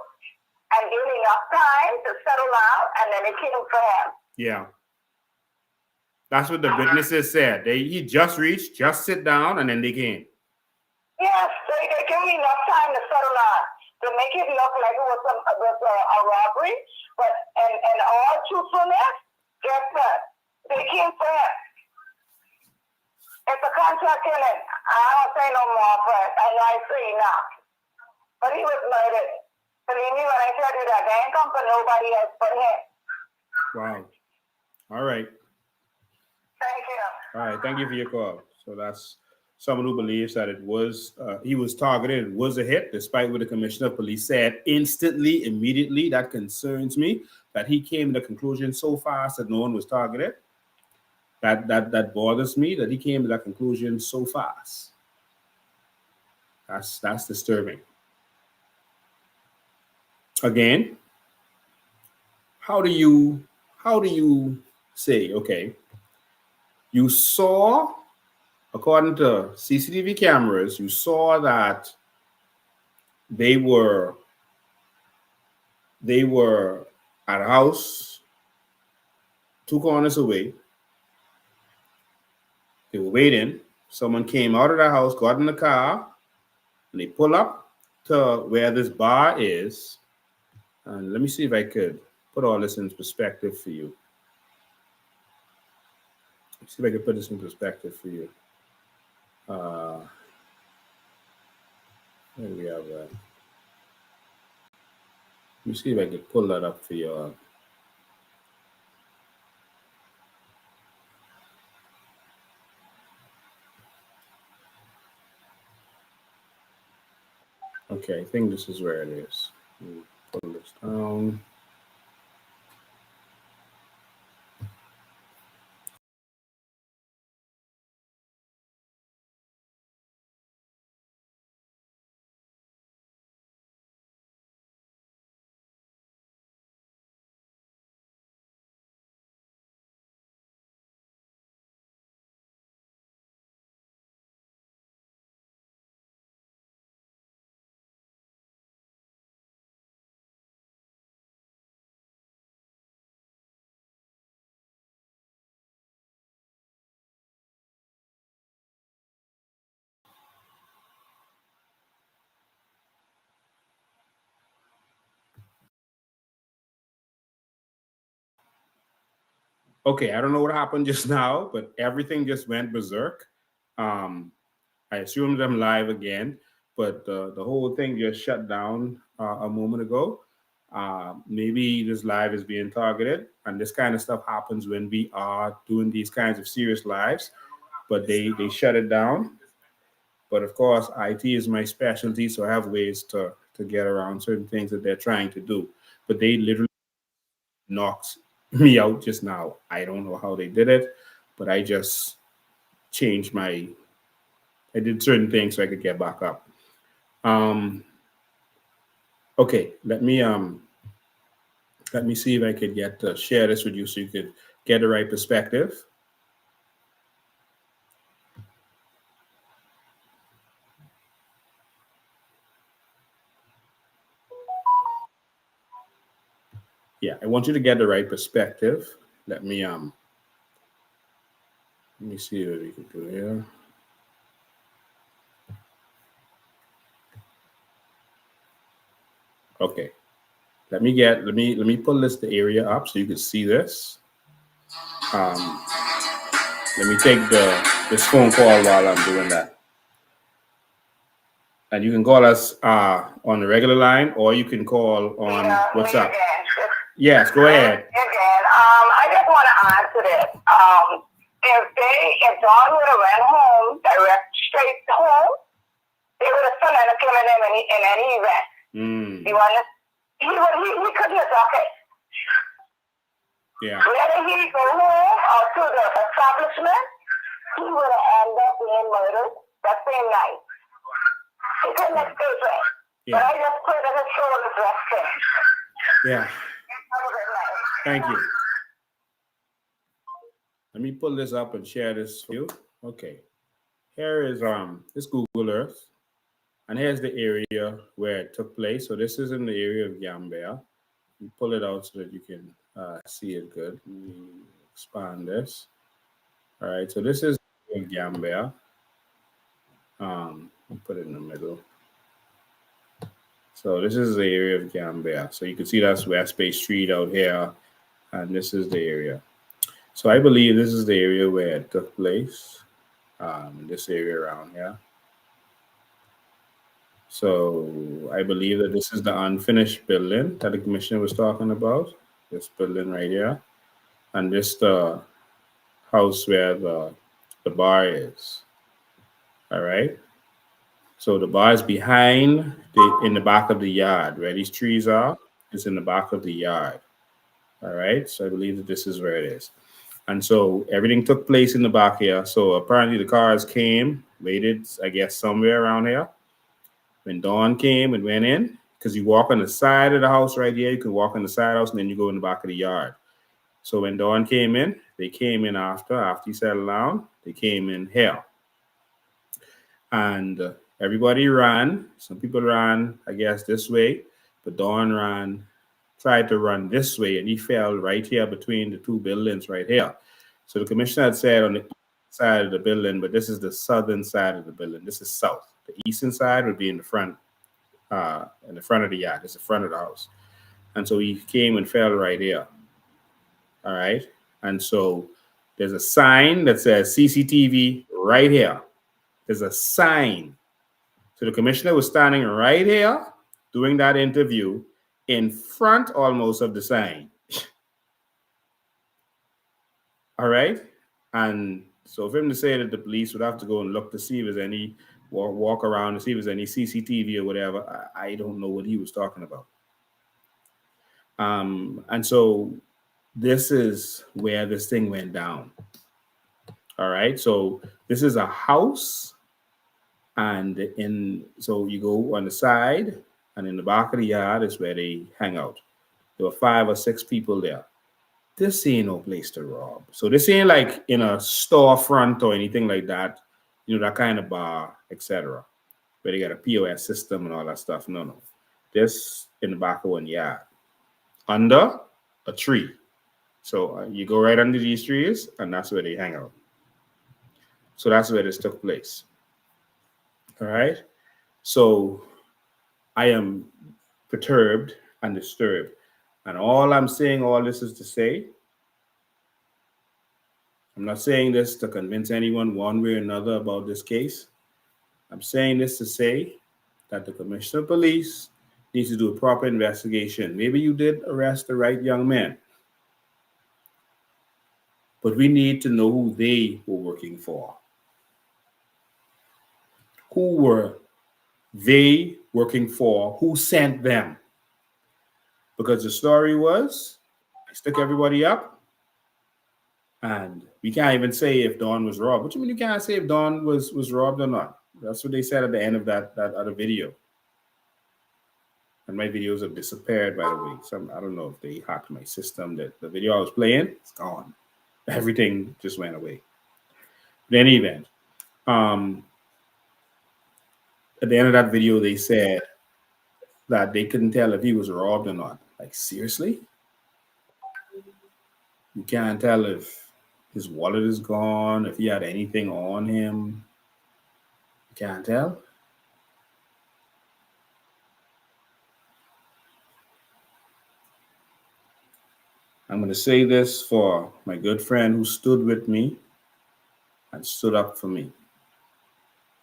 and gave him enough time to settle out, and then they came for him. Yeah. That's what the witnesses said. He just reached, just sit down, and then they came. Yes, so they gave me enough time to settle out, to make it look like it was a robbery. But in all truthfulness, guess what? They came for him. It's a contract killing. I don't say no more, but I know I say enough. But he was murdered. Believe me when I tell you that. They ain't come for nobody else but him. Wow. All right. Thank you. All right. Thank you for your call. So that's someone who believes that he was targeted. It was a hit, despite what the commissioner of police said instantly, immediately. That concerns me, that he came to the conclusion so fast that no one was targeted. That bothers me, that he came to that conclusion so fast. That's disturbing. Again, how do you say, okay, you saw, according to CCTV cameras, you saw that they were at a house 2 corners away. They were waiting. Someone came out of the house, got in the car, and they pull up to where this bar is. And let me see if I could put all this in perspective for you. Let's see if I can put this in perspective for you. There we have that. Let me see if I can pull that up for you. Okay, I think this is where it is. Let me pull this down. Okay, I don't know what happened just now, but everything just went berserk. Um, I assumed I'm live again, but the whole thing just shut down a moment ago. Maybe this live is being targeted, and this kind of stuff happens when we are doing these kinds of serious lives. But they shut it down. But of course, IT is my specialty, so I have ways to get around certain things that they're trying to do. But they literally knocked me out just now. I don't know how they did it, but I just changed my. I did certain things so I could get back up. Um, okay, let me see if I could get to share this with you so you could get the right perspective. Yeah, I want you to get the right perspective. Let me see what we can do here. Okay. Let me pull this the area up so you can see this. Um, let me take this phone call while I'm doing that. And you can call us on the regular line, or you can call on WhatsApp. Yes, go ahead. Again, I just want to answer this. If Don would have went home, direct straight home, they would have still never came in any event. He couldn't have done it. Yeah. Whether he go home or to the establishment, he would have ended up being murdered that same night. He couldn't have stayed there. Yeah. But I just pray that his soul is resting. Yeah. Thank you. Let me pull this up and share this for you. Okay. Here is this Google Earth. And here's the area where it took place. So this is in the area of Gambia. You pull it out so that you can see it good. Let me expand this. All right, so this is Gambia. Put it in the middle. So this is the area of Gambia. So you can see that's West Bay Street out here, and this is the area. So I believe this is the area where it took place, this area around here. So I believe that this is the unfinished building that the commissioner was talking about. This building right here, and this the house where the bar is. All right. So the bar is behind in the back of the yard where these trees are. It's in the back of the yard. All right. So I believe that this is where it is. And so everything took place in the back here. So apparently the cars came, waited, I guess, somewhere around here. When dawn came and went in, because you walk on the side of the house right here, you can walk on the side house and then you go in the back of the yard. So when dawn came in, they came in after he settled down, they came in here. And everybody ran. Some people ran, I guess, this way, but Dawn tried to run this way, and he fell right here between the two buildings right here. So the commissioner had said on the side of the building, but this is the southern side of the building. This is south. The eastern side would be in the front of the yard. It's the front of the house. And so he came and fell right here. All right. And so there's a sign that says CCTV right here. There's a sign. So the commissioner was standing right here doing that interview in front almost of the sign. All right. And so for him to say that the police would have to go and look to see if there's any walk around to see if there's any CCTV or whatever, I don't know what he was talking about. And so this is where this thing went down. All right. So this is a house. And so you go on the side, and in the back of the yard is where they hang out. There were 5 or 6 people there. This ain't no place to rob. So this ain't like in a storefront or anything like that, that kind of bar, etc., where they got a POS system and all that stuff. No. This in the back of one yard, under a tree. So you go right under these trees, and that's where they hang out. So that's where this took place. All right. So I am perturbed and disturbed. And all I'm saying, all this is to say I'm not saying this to convince anyone one way or another about this case. I'm saying this to say that the Commissioner of Police needs to do a proper investigation. Maybe you did arrest the right young man, but we need to know who they were working for. Who were they working for? Who sent them? Because the story was, I stuck everybody up, and we can't even say if Don was robbed. What do you mean you can't say if Don was robbed or not? That's what they said at the end of that other video. And my videos have disappeared, by the way. I don't know if they hacked my system. That the video I was playing, it's gone. Everything just went away. In any event, at the end of that video, they said that they couldn't tell if he was robbed or not. Like, seriously? You can't tell if his wallet is gone, if he had anything on him. You can't tell? I'm going to say this for my good friend who stood with me and stood up for me,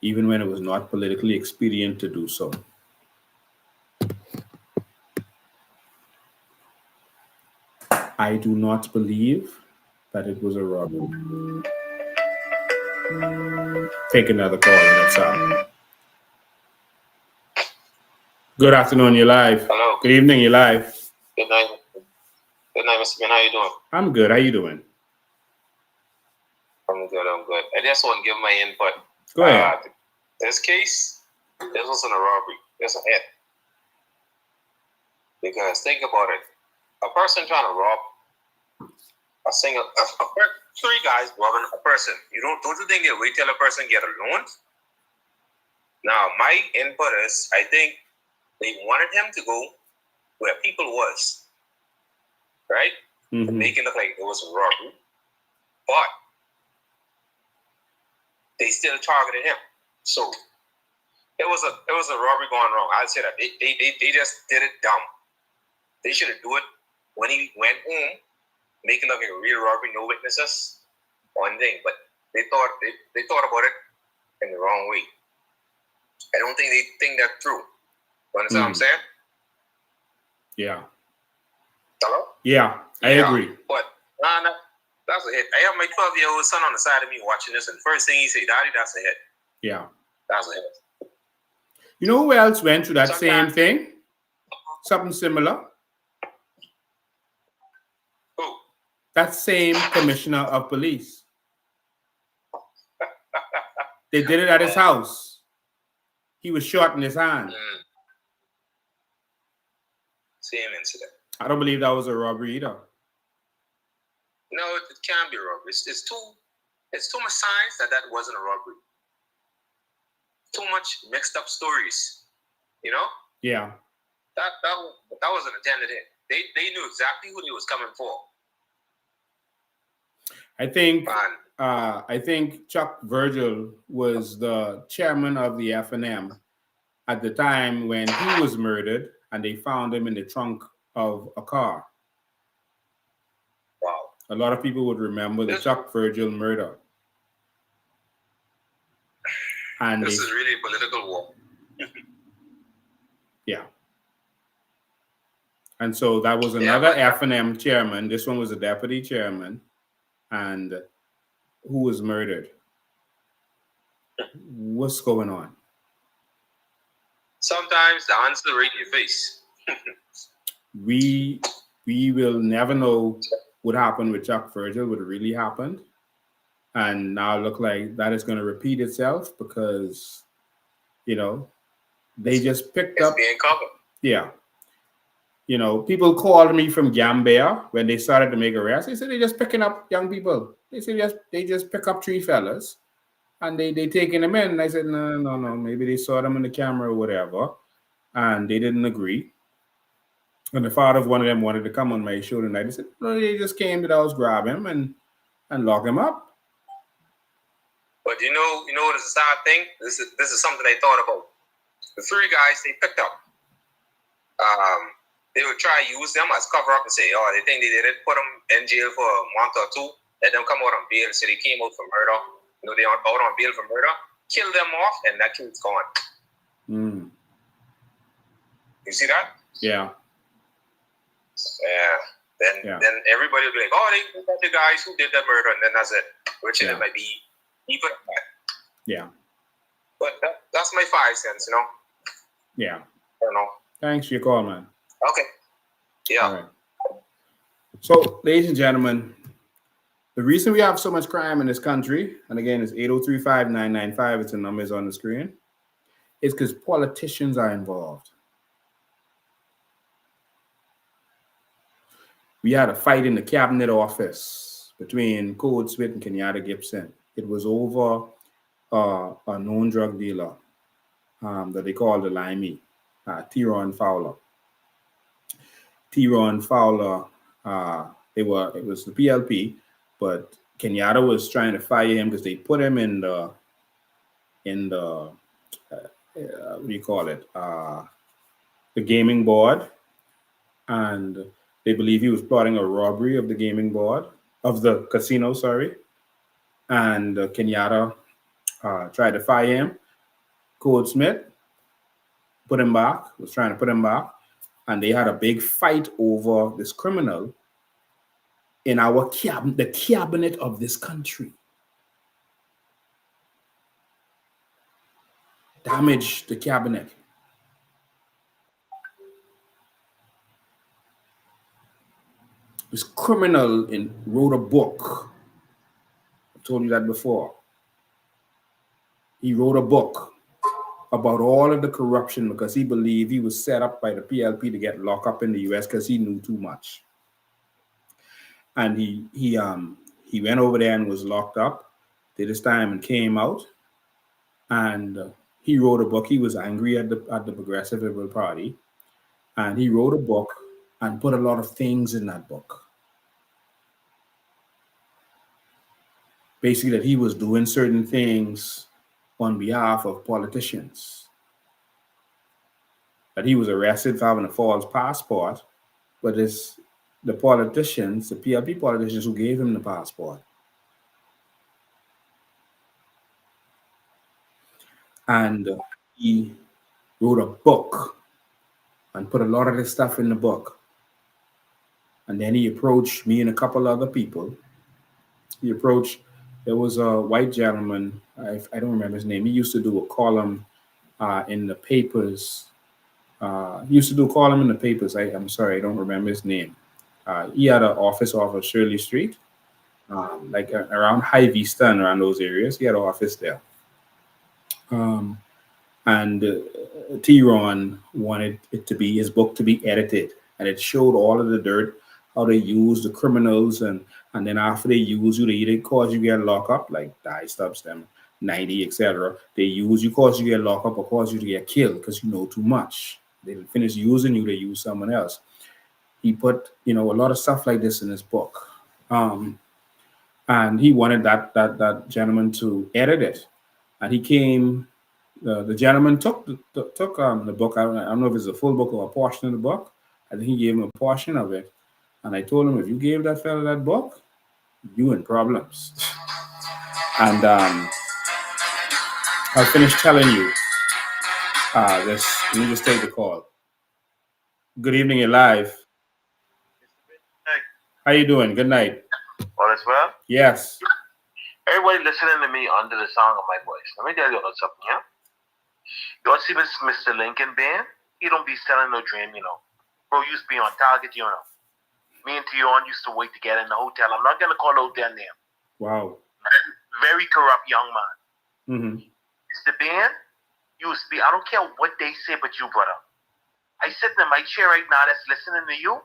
even when it was not politically expedient to do so. I do not believe that it was a robbery. Take another call on WhatsApp. Good afternoon, you're live. Hello. Good evening, you're live. Good night. Good night, Mr. Ben. How you doing? I'm good. How you doing? I'm good. I just want to give my input. Go ahead. This case, this wasn't a robbery. It's a hit. Because think about it. A person trying to rob three guys robbing a person. Don't you think they wait till a person get a loan? Now, my input is, I think they wanted him to go where people was, right? Mm-hmm. To make it look like it was a robbery, but they still targeted him. So it was a robbery gone wrong. I'd say that they just did it dumb. They should have do it when he went home, make it look like a real robbery, no witnesses, one thing. But they thought about it in the wrong way. I don't think they think that through. You understand what I'm saying? Yeah. Hello? Yeah, I agree. But that's a hit. I have my 12-year-old son on the side of me watching this, and the first thing he said, "Daddy, that's a hit." Yeah. That's a hit. You know who else went through that same thing? Something similar? Who? That same commissioner of police. They did it at his house. He was shot in his hand. Same incident. I don't believe that was a robbery either. No, it can't be a robbery. It's too much signs that wasn't a robbery. Too much mixed up stories. You know? Yeah. That wasn't intended hit. They knew exactly who they was coming for. I think Chuck Virgil was the chairman of the F&M at the time when he was murdered, and they found him in the trunk of a car. Wow. A lot of people would remember the Chuck Virgil murder. And this is really a political war. Yeah. And so that was another F&M chairman. This one was a deputy chairman, and who was murdered. What's going on? Sometimes the answer right in your face. We will never know what happened with Chuck Virgil, what really happened. And now look like that is going to repeat itself because, they just picked up. Being covered. Yeah. People called me from Gambia when they started to make arrests. They said they're just picking up young people. They said they just pick up 3 fellas and they taking them in. And I said, no. Maybe they saw them on the camera or whatever. And they didn't agree. And the father of one of them wanted to come on my show tonight. He said, no, they just came to the house, grab him and lock him up. But you know what is a sad thing? This is something I thought about. The 3 guys they picked up, they would try to use them as cover up and say, oh, they think they did it, put them in jail for a month or 2, let them come out on bail. So they came out for murder. You know, they are out on bail for murder. Kill them off, and that kid's gone. Mm. You see that? Yeah. Then everybody will be like, oh, they got the guys who did that murder, and then that's it. Which it might be even that. Yeah. But that's my 5 cents, you know? Yeah. I don't know. Thanks for your call, man. Okay. Yeah. All right. So, ladies and gentlemen, the reason we have so much crime in this country, and again, it's 803-5995, it's the numbers on the screen, is because politicians are involved. We had a fight in the cabinet office between Code Smith and Kenyatta Gibson. It was over a known drug dealer that they called the Limey, Tyrone Fowler. Tyrone Fowler, it was the PLP, but Kenyatta was trying to fire him because they put him in the what do you call it? The gaming board, and they believe he was plotting a robbery of the gaming board, of the casino, sorry. And Kenyatta tried to fire him. Code Smith was trying to put him back. And they had a big fight over this criminal in the cabinet of this country. Damaged the cabinet. This criminal wrote a book. I told you that before. He wrote a book about all of the corruption because he believed he was set up by the PLP to get locked up in the US because he knew too much. And he went over there and was locked up, did his time and came out. And he wrote a book. He was angry at the Progressive Liberal Party. And he wrote a book and put a lot of things in that book. Basically, that he was doing certain things on behalf of politicians. That he was arrested for having a false passport, but it's the politicians, the PLP politicians who gave him the passport. And he wrote a book and put a lot of this stuff in the book. And then he approached me and a couple other people. There was a white gentleman, I don't remember his name. He used to do a column in the papers. I'm sorry, I don't remember his name. He had an office off of Shirley Street, around High Vista and around those areas. He had an office there. And T-Ron wanted his book to be edited, and it showed all of the dirt, how they use the criminals, and then after they use you, they either cause you get locked up, like die stubs them, 90, etc. They use you, cause you get locked up, or cause you to get killed because you know too much. They finish using you, they use someone else. He put, a lot of stuff like this in his book, and he wanted that gentleman to edit it, and he came. The gentleman took the book. I don't know if it's a full book or a portion of the book. I think he gave him a portion of it. And I told him, if you gave that fella that book, you in problems. And I'll finish telling you this. Let me just take the call. Good evening, you're live. Hey. How you doing? Good night. All is well? Yes. Everybody listening to me under the sound of my voice. Let me tell you something, yeah? You see this Mr. Lincoln band? He don't be selling no dream, Bro used to be on target, Me and Tion used to wait to get in the hotel. I'm not going to call out their name. Wow. Very corrupt young man. Mm-hmm. Mr. Band used to be, I don't care what they say, but you, brother. I sit in my chair right now that's listening to you.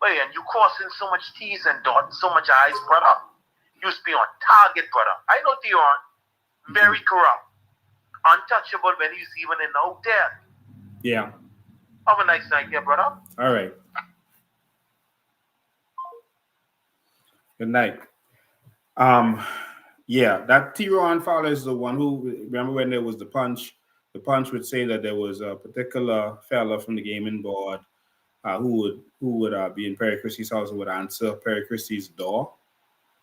Wait, and you crossing so much T's and dotting so much I's, brother. Used to be on target, brother. I know Tion. Very corrupt. Untouchable when he's even in the hotel. Yeah. Have a nice night, brother. All right. Good night. Yeah, that T-Ron Fowler is the one who, remember when there was the punch? The punch would say that there was a particular fella from the gaming board who would be in Perry Christie's house and would answer Perry Christie's door.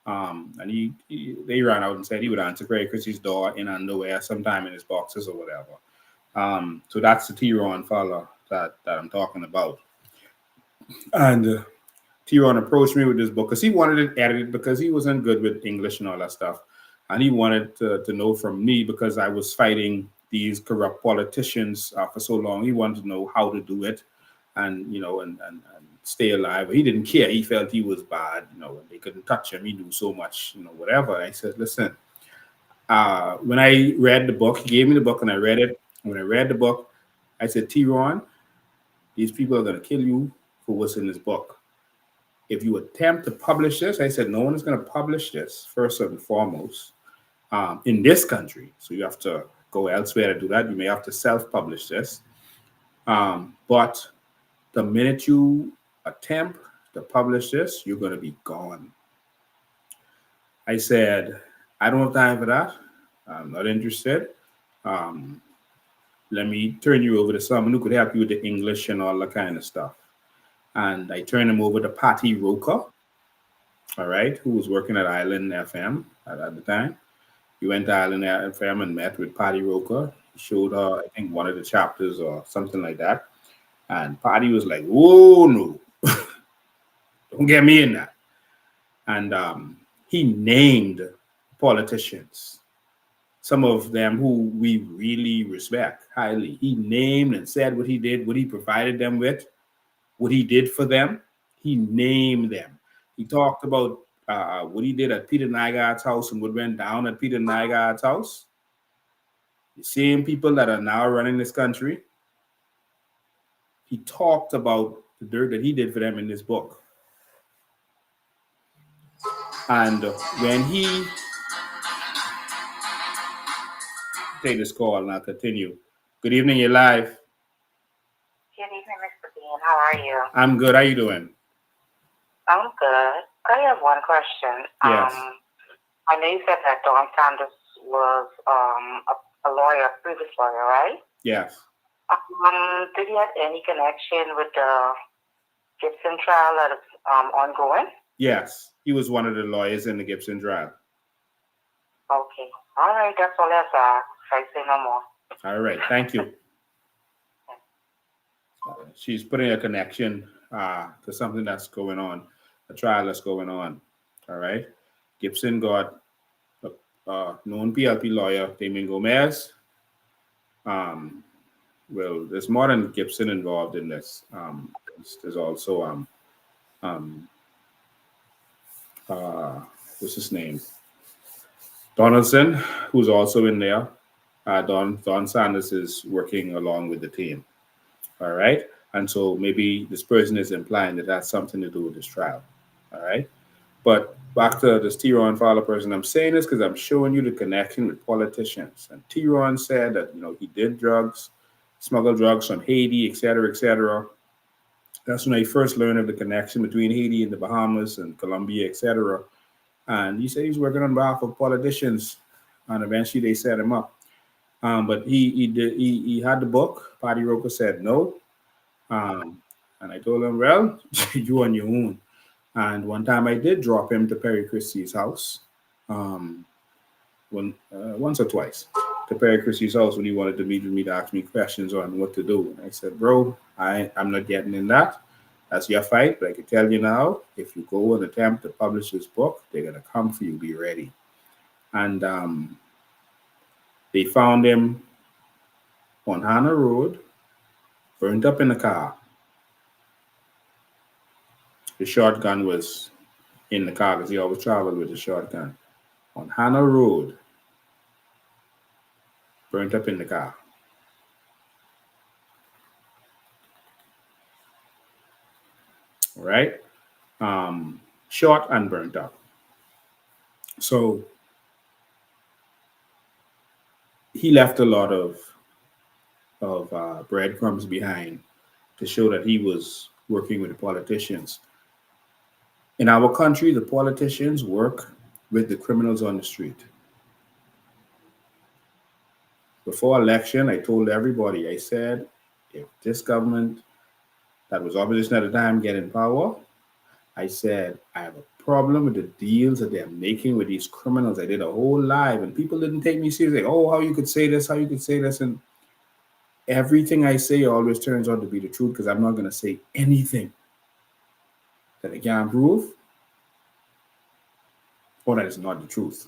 And they ran out and said he would answer Perry Christie's door in underwear sometime in his boxes or whatever. So that's the T-Ron fella that I'm talking about. And T-Ron approached me with this book because he wanted it edited because he wasn't good with English and all that stuff. And he wanted to know from me because I was fighting these corrupt politicians for so long. He wanted to know how to do it and, and stay alive. He didn't care. He felt he was bad, and they couldn't touch him. He knew so much, whatever. I said, listen, when I read the book, he gave me the book and I read it. When I read the book, I said, T-Ron, these people are going to kill you for what's in this book. If you attempt to publish this, I said, no one is going to publish this, first and foremost, in this country. So you have to go elsewhere to do that. You may have to self-publish this. But the minute you attempt to publish this, you're going to be gone. I said, I don't have time for that. I'm not interested. Let me turn you over to someone who could help you with the English and all that kind of stuff. And I turned him over to Patty Roker, all right, who was working at Island FM at the time. He went to Island FM and met with Patty Roker. He showed her, I think, one of the chapters or something like that. And Patty was like, whoa, no, don't get me in that. And he named politicians, some of them who we really respect highly. He named and said what he did, what he provided them with, what he did for them. He named them. He talked about what he did at Peter Nygaard's house and what went down at Peter Nygaard's house. The same people that are now running this country. He talked about the dirt that he did for them in this book. And when he take this call and I'll continue. Good evening, you're live. Good evening, Mr. Bean. How are you? I'm good. How you doing? I'm good. I have one question. Yes. I know you said that Don Saunders was a lawyer, a previous lawyer, right? Yes. Did he have any connection with the Gibson trial that is ongoing? Yes. He was one of the lawyers in the Gibson trial. Okay. All right. That's all I have to ask. I say no more. All right. Thank you. She's putting a connection to something that's going on, a trial that's going on. All right. Gibson got a known PLP lawyer, Damien Gomez. Well, there's more than Gibson involved in this. There's also what's his name? Donaldson, who's also in there. Don Saunders is working along with the team. All right. And so maybe this person is implying that that's something to do with this trial. All right. But back to this T-Ron Fowler person, I'm saying this because I'm showing you the connection with politicians. And T-Ron said that, he did drugs, smuggled drugs from Haiti, et cetera, et cetera. That's when I first learned of the connection between Haiti and the Bahamas and Colombia, et cetera. And he said he's working on behalf of politicians. And eventually they set him up. But he had the book. Patty Roker said no. And I told him, well, you on your own. And one time I did drop him to Perry Christie's house. Once or twice to Perry Christie's house when he wanted to meet with me to ask me questions on what to do. And I said, bro, I'm not getting in that. That's your fight. But I can tell you now, if you go and attempt to publish this book, they're going to come for you. Be ready. And they found him on Hannah Road, burnt up in a car. The shotgun was in the car because he always traveled with the shotgun. On Hannah Road, burnt up in the car. All right? Shot and burnt up. So he left a lot of breadcrumbs behind to show that he was working with the politicians. In our country, the politicians work with the criminals on the street. Before election, I told everybody, I said, if this government that was opposition at the time get in power, I said, I have a problem with the deals that they're making with these criminals. I did a whole live and people didn't take me seriously. Oh, how you could say this, how you could say this. And everything I say always turns out to be the truth because I'm not going to say anything that I can't prove or that is not the truth.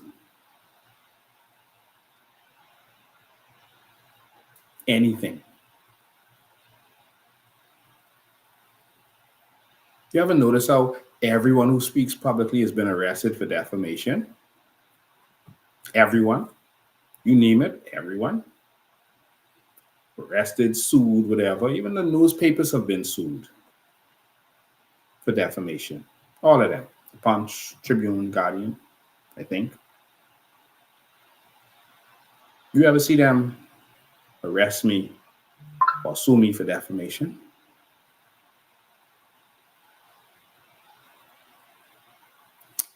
Anything. You ever notice how everyone who speaks publicly has been arrested for defamation? Everyone. You name it, everyone. Arrested, sued, whatever. Even the newspapers have been sued for defamation. All of them. Punch, Tribune, Guardian, I think. You ever see them arrest me or sue me for defamation?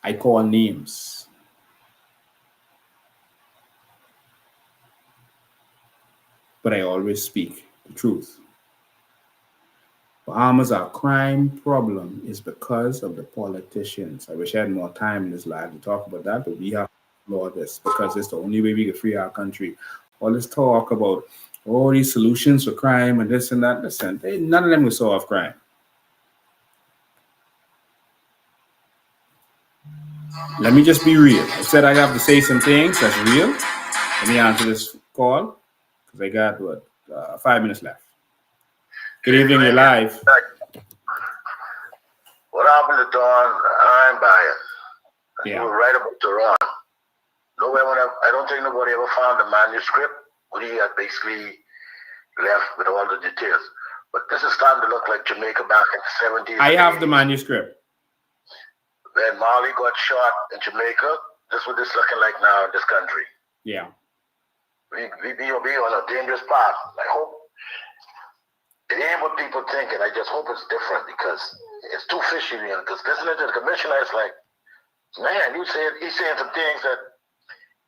I call names. But I always speak the truth. Bahamas, our crime problem is because of the politicians. I wish I had more time in this live to talk about that, but we have to explore this because it's the only way we can free our country. All this talk about all these solutions for crime and this and that, listen, none of them will solve crime. Let me just be real. I said I have to say some things that's real. Let me answer this call because I got 5 minutes left. Good evening, you're live. What happened to Don? I'm biased. Yeah. You were right about Tehran. I don't think nobody ever found the manuscript where he had basically left with all the details. But this is starting to look like Jamaica back in the 70s. I have the manuscript. When Marley got shot in Jamaica, this is what this looking like now in this country. Yeah. We be on a dangerous path. I hope it ain't what people thinking. I just hope it's different because it's too fishy, man. Because listening to the commissioner, it's like, man, he's saying some things that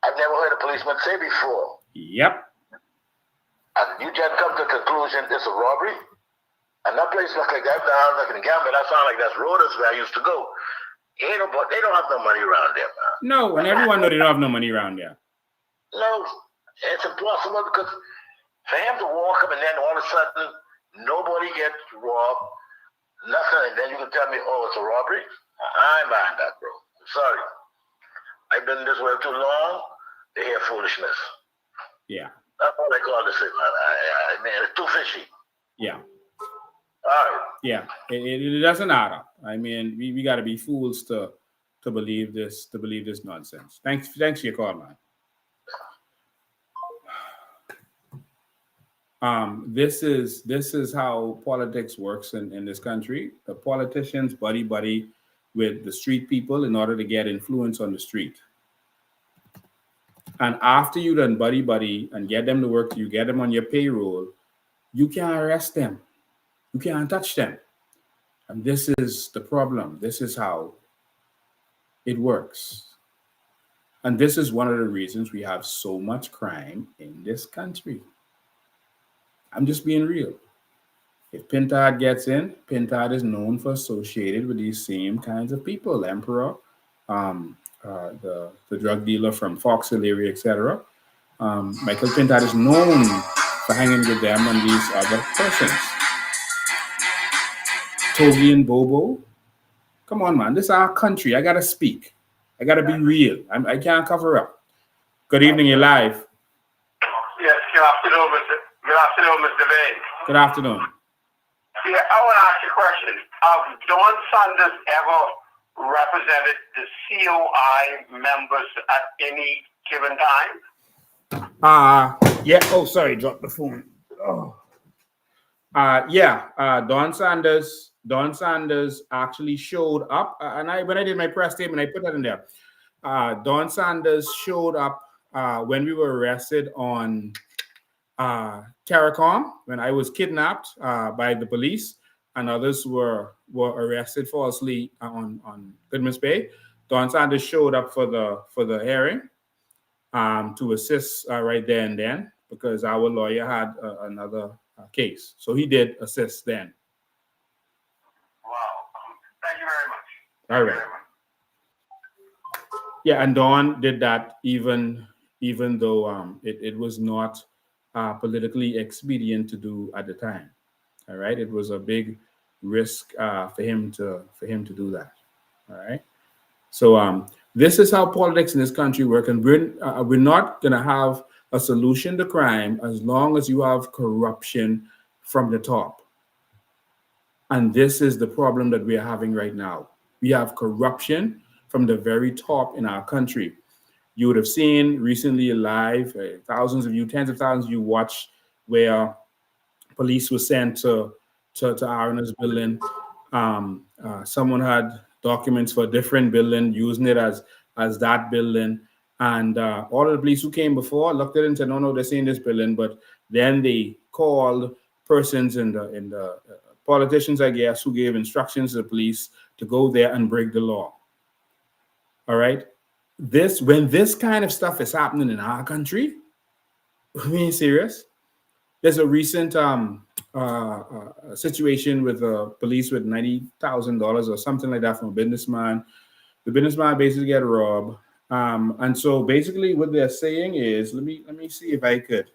I've never heard a policeman say before. Yep. And you just come to the conclusion this is a robbery? And that place look like that down like in Gambia. That sound like that's Rhodes where I used to go. They don't have no money around there, man. No, and everyone know they don't have no money around there. No, it's impossible because for him to walk up and then all of a sudden nobody gets robbed, nothing, and then you can tell me, oh, it's a robbery? I ain't buying that, bro. I'm sorry. I've been this way too long to hear foolishness. Yeah. That's all I call this thing, man. I mean, it's too fishy. Yeah. All right. Yeah, it doesn't add up. I mean, we got to be fools to believe this nonsense. Thanks for your call, man. This is how politics works in this country. The politicians buddy with the street people in order to get influence on the street. And after you done buddy and get them to work, you get them on your payroll, you can't arrest them. You can't touch them. And this is the problem. This is how it works. And this is one of the reasons we have so much crime in this country. I'm just being real. If Pintard gets in, Pintard is known for associated with these same kinds of people. Emperor, the drug dealer from Fox Hill area, etc. Michael Pintard is known for hanging with them and these other persons. Toby and Bobo. Come on, man. This is our country. I got to speak. I got to be real. I can't cover up. Good evening. You're live. Yes, good afternoon, Mr. Bay. Good afternoon. Yeah, I want to ask you a question. Have Don Saunders ever represented the COI members at any given time? Yeah. Oh, sorry. Dropped the phone. Oh. Don Saunders actually showed up, and when I did my press statement, I put that in there. Don Saunders showed up when we were arrested on Terracom, when I was kidnapped by the police, and others were arrested falsely on Goodman's Bay. Don Saunders showed up for the hearing to assist right there and then because our lawyer had another case, so he did assist then. Wow! Thank you very much. All right. Yeah, and Don did that even though it was not politically expedient to do at the time. All right, it was a big risk for him to do that. All right. So this is how politics in this country work, and we're not gonna have a solution to crime as long as you have corruption from the top. And this is the problem that we are having right now. We have corruption from the very top in our country. You would have seen recently live, thousands of you, tens of thousands of you watched where police were sent to Aaron's building. Someone had documents for a different building, using it as that building. And all of the police who came before looked at it and said, no, they're seeing this building. But then they called persons in the politicians, I guess, who gave instructions to the police to go there and break the law. All right. When this kind of stuff is happening in our country, I mean, serious. There's a recent situation with police with $90,000 or something like that from a businessman. The businessman basically got robbed, and so basically what they're saying is, let me see if I could,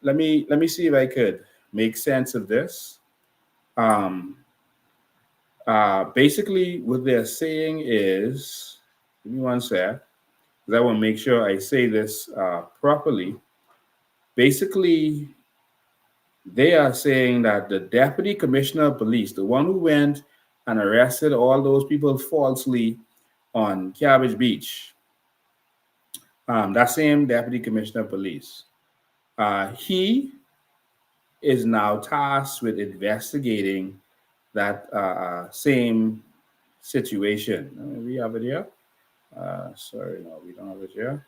let me see if I could make sense of this. Basically what they're saying is, give me one sec, because I want to make sure I say this properly. Basically, they are saying that the deputy commissioner of police, the one who went and arrested all those people falsely on Cabbage Beach, that same deputy commissioner of police, he is now tasked with investigating that same situation. We have it here. Sorry, no, we don't have it here.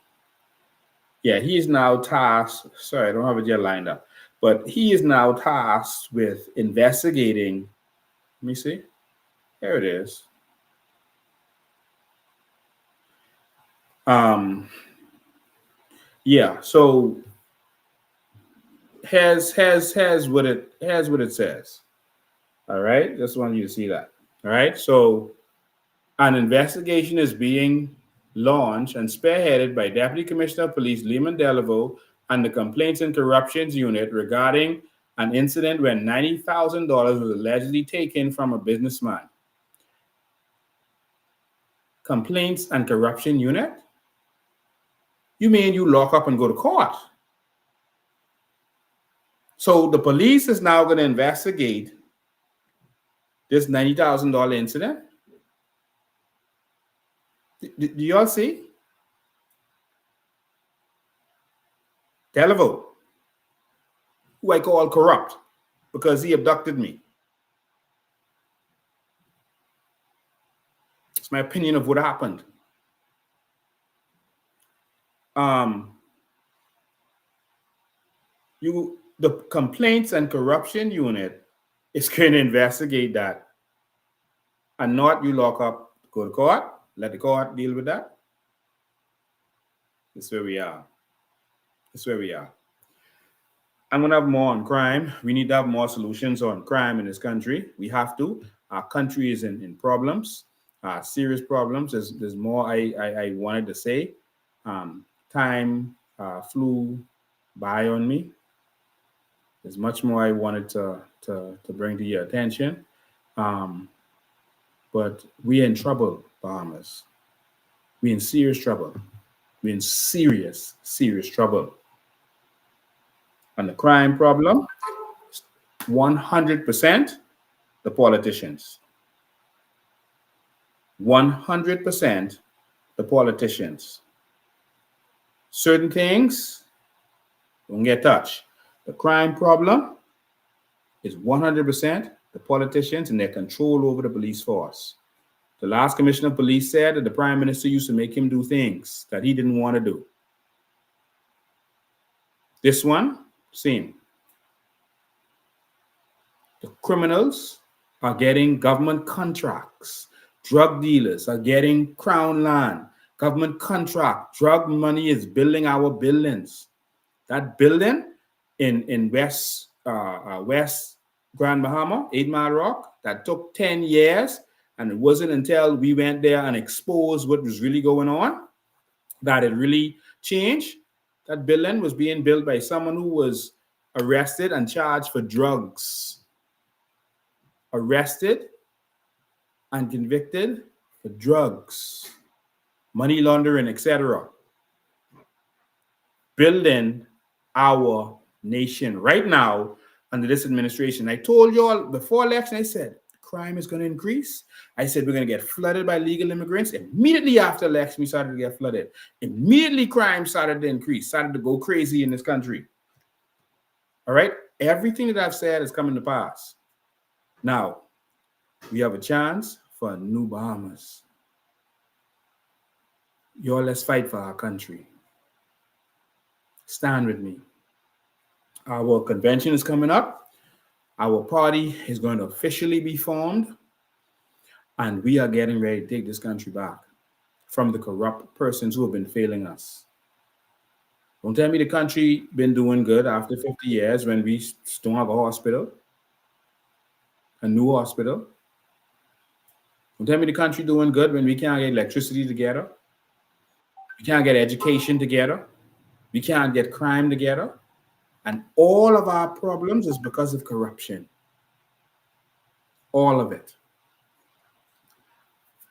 Yeah, he's now tasked. Sorry, I don't have it yet lined up. But he is now tasked with investigating. Let me see. There it is. Yeah. So has what it says. All right. Just want you to see that. All right. So an investigation is being launched and spearheaded by Deputy Commissioner of Police Lehman Delaveau and the Complaints and Corruptions Unit regarding an incident where $90,000 was allegedly taken from a businessman. Complaints and Corruption Unit? You mean you lock up and go to court? So the police is now going to investigate this $90,000 incident? Do y'all see? Delaveau, who I call corrupt because he abducted me. It's my opinion of what happened. The Complaints and Corruption Unit is going to investigate that, and not you lock up, go to court, let the court deal with that. That's where we are. That's where we are. I'm going to have more on crime. We need to have more solutions on crime in this country. We have to. Our country is in problems, serious problems. There's more I wanted to say. Time flew by on me. There's much more I wanted to bring to your attention. But we're in trouble, Bahamas. We're in serious trouble. We're in serious, serious trouble. And the crime problem, 100% the politicians. 100% the politicians. Certain things don't get touched. The crime problem is 100% the politicians and their control over the police force. The last commissioner of police said that the prime minister used to make him do things that he didn't want to do. This one, same. The criminals are getting government contracts. Drug dealers are getting crown land, government contract. Drug money is building our buildings. That building in West Grand Bahama, 8 Mile Rock, that took 10 years And it wasn't until we went there and exposed what was really going on that it really changed. That building was being built by someone who was arrested and charged for drugs. Arrested and convicted for drugs, money laundering, etc. Building our nation right now under this administration. I told you all before election, I said, crime is going to increase. I said, we're going to get flooded by legal immigrants. Immediately after election, we started to get flooded. Immediately crime started to increase, started to go crazy in this country. All right. Everything that I've said is coming to pass. Now, we have a chance for a new Bahamas. Y'all, let's fight for our country. Stand with me. Our convention is coming up. Our party is going to officially be formed. And we are getting ready to take this country back from the corrupt persons who have been failing us. Don't tell me the country been doing good after 50 years when we don't have a hospital, a new hospital. Don't tell me the country doing good when we can't get electricity together. We can't get education together. We can't get crime together. And all of our problems is because of corruption. All of it.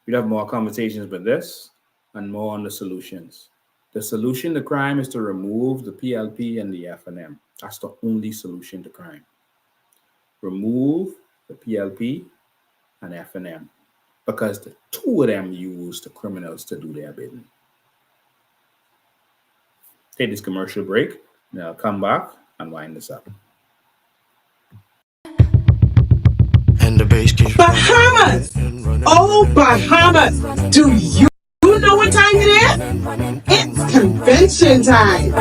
We'd have more conversations with this and more on the solutions. The solution to crime is to remove the PLP and the FNM. That's the only solution to crime. Remove the PLP and FNM because the two of them use the criminals to do their bidding. Take this commercial break, and I'll come back and wind this up. And the bass keeps Bahamas! Oh, Bahamas! Do you know what time it is? It's convention time!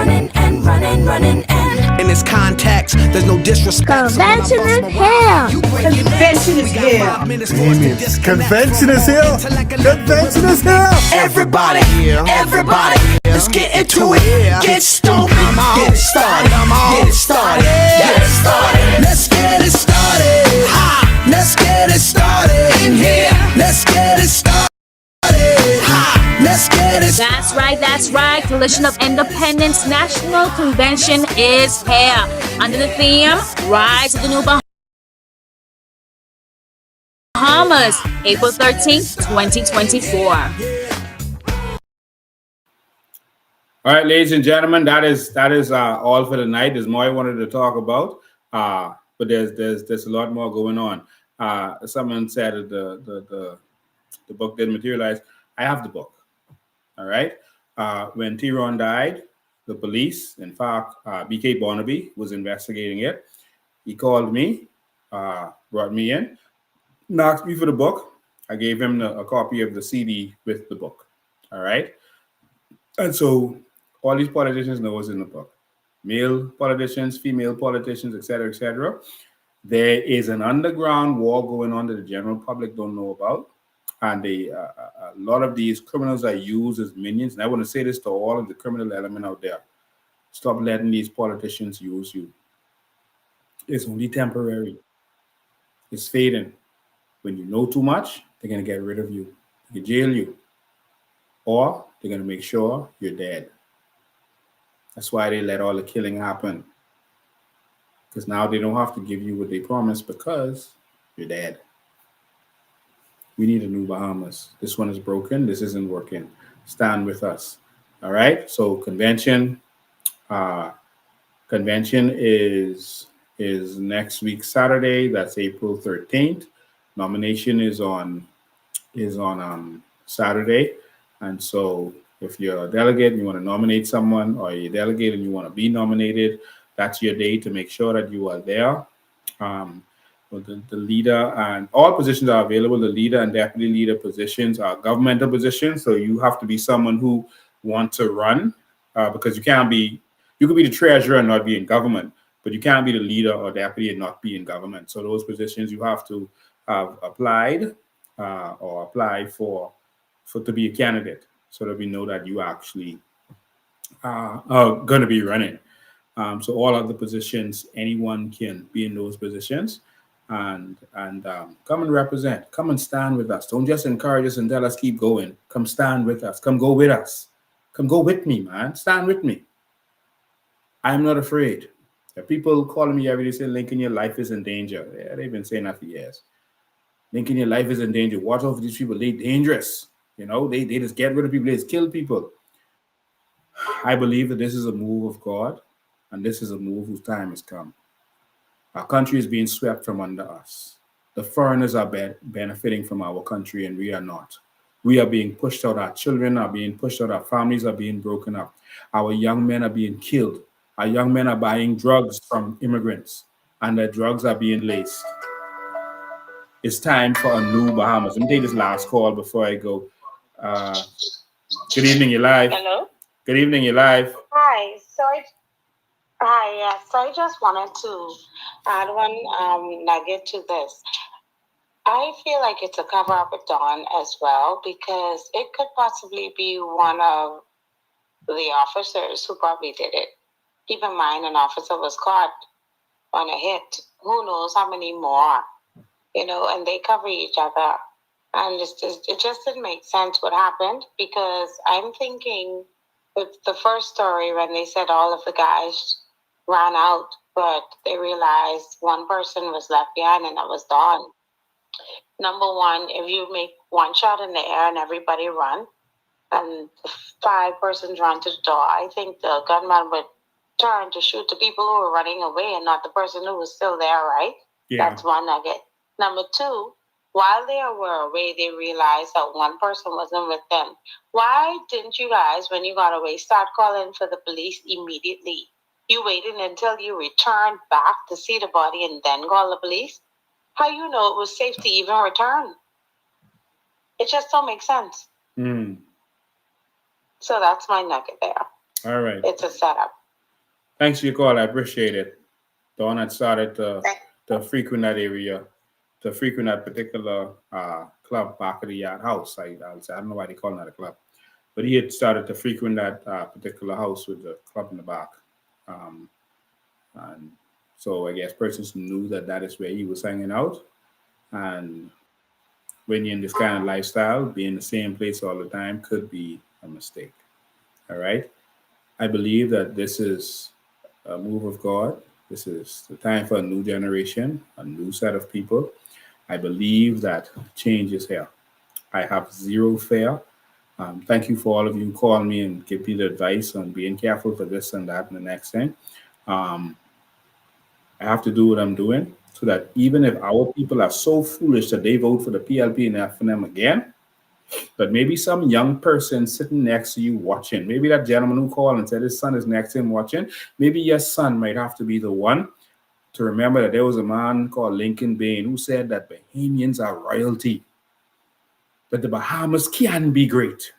In this context, there's no disrespect. Convention is here! Convention is here! Convention is here! Convention is here! Everybody, let's get into it. Get stoned, get it started, get it started, get it started. Let's get it started. Let's get it started in here. Let's get it started. Let's get it. That's right. Coalition of Independence National Convention is here. Under the theme, Rise of the New Bahamas, April 13th, 2024. All right, ladies and gentlemen, that is all for the night. There's more I wanted to talk about, but there's a lot more going on. Someone said that the book didn't materialize. I have the book. All right. When Tyrone died, the police, in fact, BK Barnaby was investigating it. He called me, brought me in, and asked me for the book. I gave him a copy of the CD with the book. All right. And so all these politicians know what's in the book. Male politicians, female politicians, et cetera, et cetera. There is an underground war going on that the general public don't know about. And a lot of these criminals are used as minions. And I want to say this to all of the criminal element out there. Stop letting these politicians use you. It's only temporary. It's fading. When you know too much, they're going to get rid of you. They can jail you. Or they're going to make sure you're dead. That's why they let all the killing happen. Because now they don't have to give you what they promised because you're dead. We need a new Bahamas. This one is broken. This isn't working. Stand with us. All right. So convention is next week Saturday. That's April 13th. Nomination is on Saturday. And so if you're a delegate and you want to nominate someone, or you're a delegate and you want to be nominated, that's your day to make sure that you are there. The leader and all positions are available. The leader and deputy leader positions are governmental positions. So you have to be someone who wants to run because you could be the treasurer and not be in government, but you can't be the leader or deputy and not be in government. So those positions you have to have applied or apply for to be a candidate so that we know that you actually are going to be running. So all other positions, anyone can be in those positions. and come and represent. Come and stand with us. Don't just encourage us and tell us keep going. Come stand with us. Come go with us. Come go with me, man. Stand with me. I'm not afraid. There are people calling me every day saying, Lincoln, your life is in danger. Yeah, they've been saying that for years. Lincoln, your life is in danger. Watch out for these people. They're dangerous. You know, they just get rid of people. They just kill people. I believe that this is a move of God, and this is a move whose time has come. Our country is being swept from under us. The foreigners are benefiting from our country, and we are not. We are being pushed out. Our children are being pushed out. Our families are being broken up. Our young men are being killed. Our young men are buying drugs from immigrants, and the drugs are being laced. It's time for a new Bahamas. Let me take this last call before I go. Good evening, you're live. Hello. Good evening, you're live. Hi. Hi. Yeah. So I just wanted to add one nugget to this. I feel like it's a cover up with Don as well, because it could possibly be one of the officers who probably did it. Keep in mind, an officer was caught on a hit. Who knows how many more? And they cover each other. And it just didn't make sense what happened, because I'm thinking with the first story when they said all of the guys ran out, but they realized one person was left behind, and that was Don. Number one, if you make one shot in the air and everybody run, and 5 persons run to the door, I think the gunman would turn to shoot the people who were running away and not the person who was still there, right? Yeah. That's one nugget. Number two, while they were away, they realized that one person wasn't with them. Why didn't you guys, when you got away, start calling for the police immediately? You waited until you returned back to see the body and then call the police? How you know it was safe to even return? It just don't make sense. So that's my nugget there. All right. It's a setup. Thanks for your call. I appreciate it. Dawn had started to frequent that area, to frequent that particular club back of the yard house. I don't know why they call it a club, but he had started to frequent that particular house with the club in the back. And so I guess persons knew that is where he was hanging out. And when you're in this kind of lifestyle, being in the same place all the time could be a mistake. All right. I believe that this is a move of God. This is the time for a new generation, a new set of people. I believe that change is here. I have zero fear. Thank you for all of you who call me and give me the advice on being careful for this and that and the next thing. I have to do what I'm doing so that even if our people are so foolish that they vote for the PLP and FNM again, but maybe some young person sitting next to you watching, maybe that gentleman who called and said his son is next to him watching, maybe your son might have to be the one to remember that there was a man called Lincoln Bain who said that Bahamians are royalty, that the Bahamas can be great,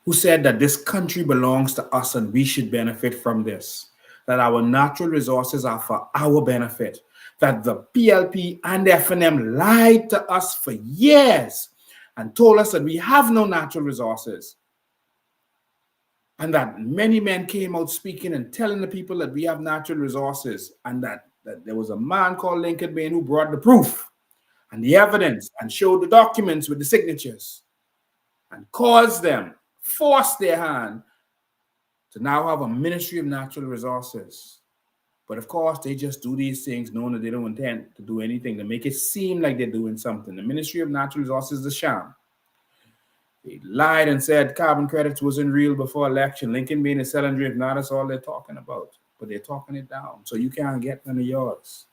who said that this country belongs to us and we should benefit from this, that our natural resources are for our benefit, that the PLP and FNM lied to us for years and told us that we have no natural resources, and that many men came out speaking and telling the people that we have natural resources, and that there was a man called Lincoln Bain who brought the proof and the evidence and showed the documents with the signatures and caused them, forced their hand to now have a Ministry of Natural Resources. But of course, they just do these things knowing that they don't intend to do anything, to make it seem like they're doing something. The Ministry of Natural Resources is a sham. They lied and said carbon credits wasn't real before election. Lincoln Bain is selling drink. Now that's all they're talking about. But they're talking it down. So you can't get none of yours.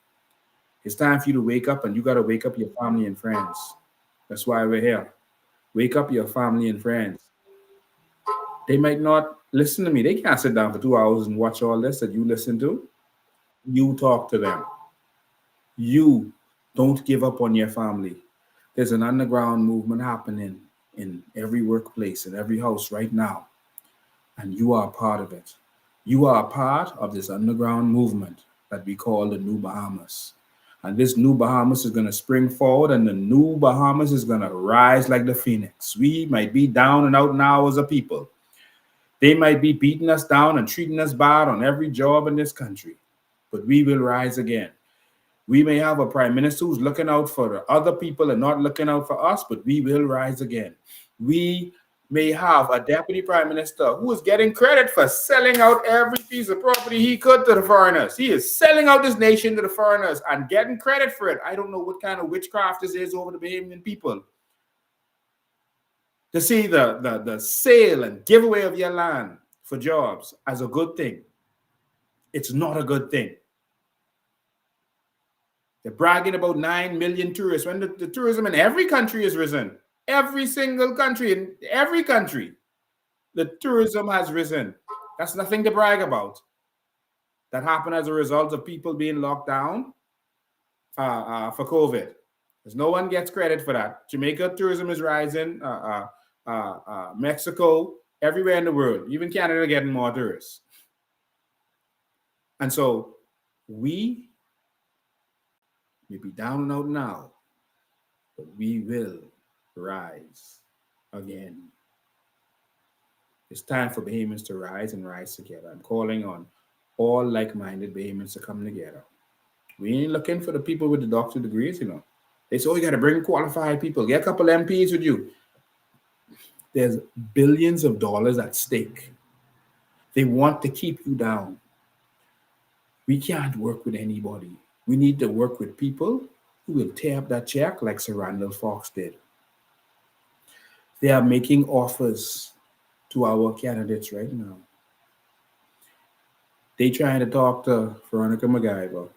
It's time for you to wake up, and you got to wake up your family and friends. That's why we're here. Wake up your family and friends. They might not listen to me. They can't sit down for 2 hours and watch all this that you listen to. You talk to them. You don't give up on your family. There's an underground movement happening in every workplace, in every house right now. And you are a part of it. You are a part of this underground movement that we call the New Bahamas. And this New Bahamas is going to spring forward, and the New Bahamas is going to rise like the phoenix. We might be down and out now as a people. They might be beating us down and treating us bad on every job in this country. but we will rise again. We may have a prime minister who's looking out for the other people and not looking out for us, but we will rise again. We may have a deputy prime minister who is getting credit for selling out every piece of property he could to the foreigners. He is selling out this nation to the foreigners and getting credit for it. I don't know what kind of witchcraft this is over the Bahamian people. To see the sale and giveaway of your land for jobs as a good thing. It's not a good thing. They're bragging about 9 million tourists when the tourism in every country has risen. Every single country, in every country, the tourism has risen. That's nothing to brag about. That happened as a result of people being locked down for COVID. Because no one gets credit for that. Jamaica tourism is rising. Mexico, everywhere in the world, even Canada getting more tourists. And so we may be down and out now, but we will rise again. It's time for Bahamians to rise and rise together. I'm calling on all like-minded Bahamians to come together. We ain't looking for the people with the doctorate degrees, They say, oh, you got to bring qualified people. Get a couple MPs with you. There's billions of dollars at stake. They want to keep you down. We can't work with anybody. We need to work with people who will tear up that check like Sir Randall Fox did. They are making offers to our candidates right now. They trying to talk to Veronica McGyver.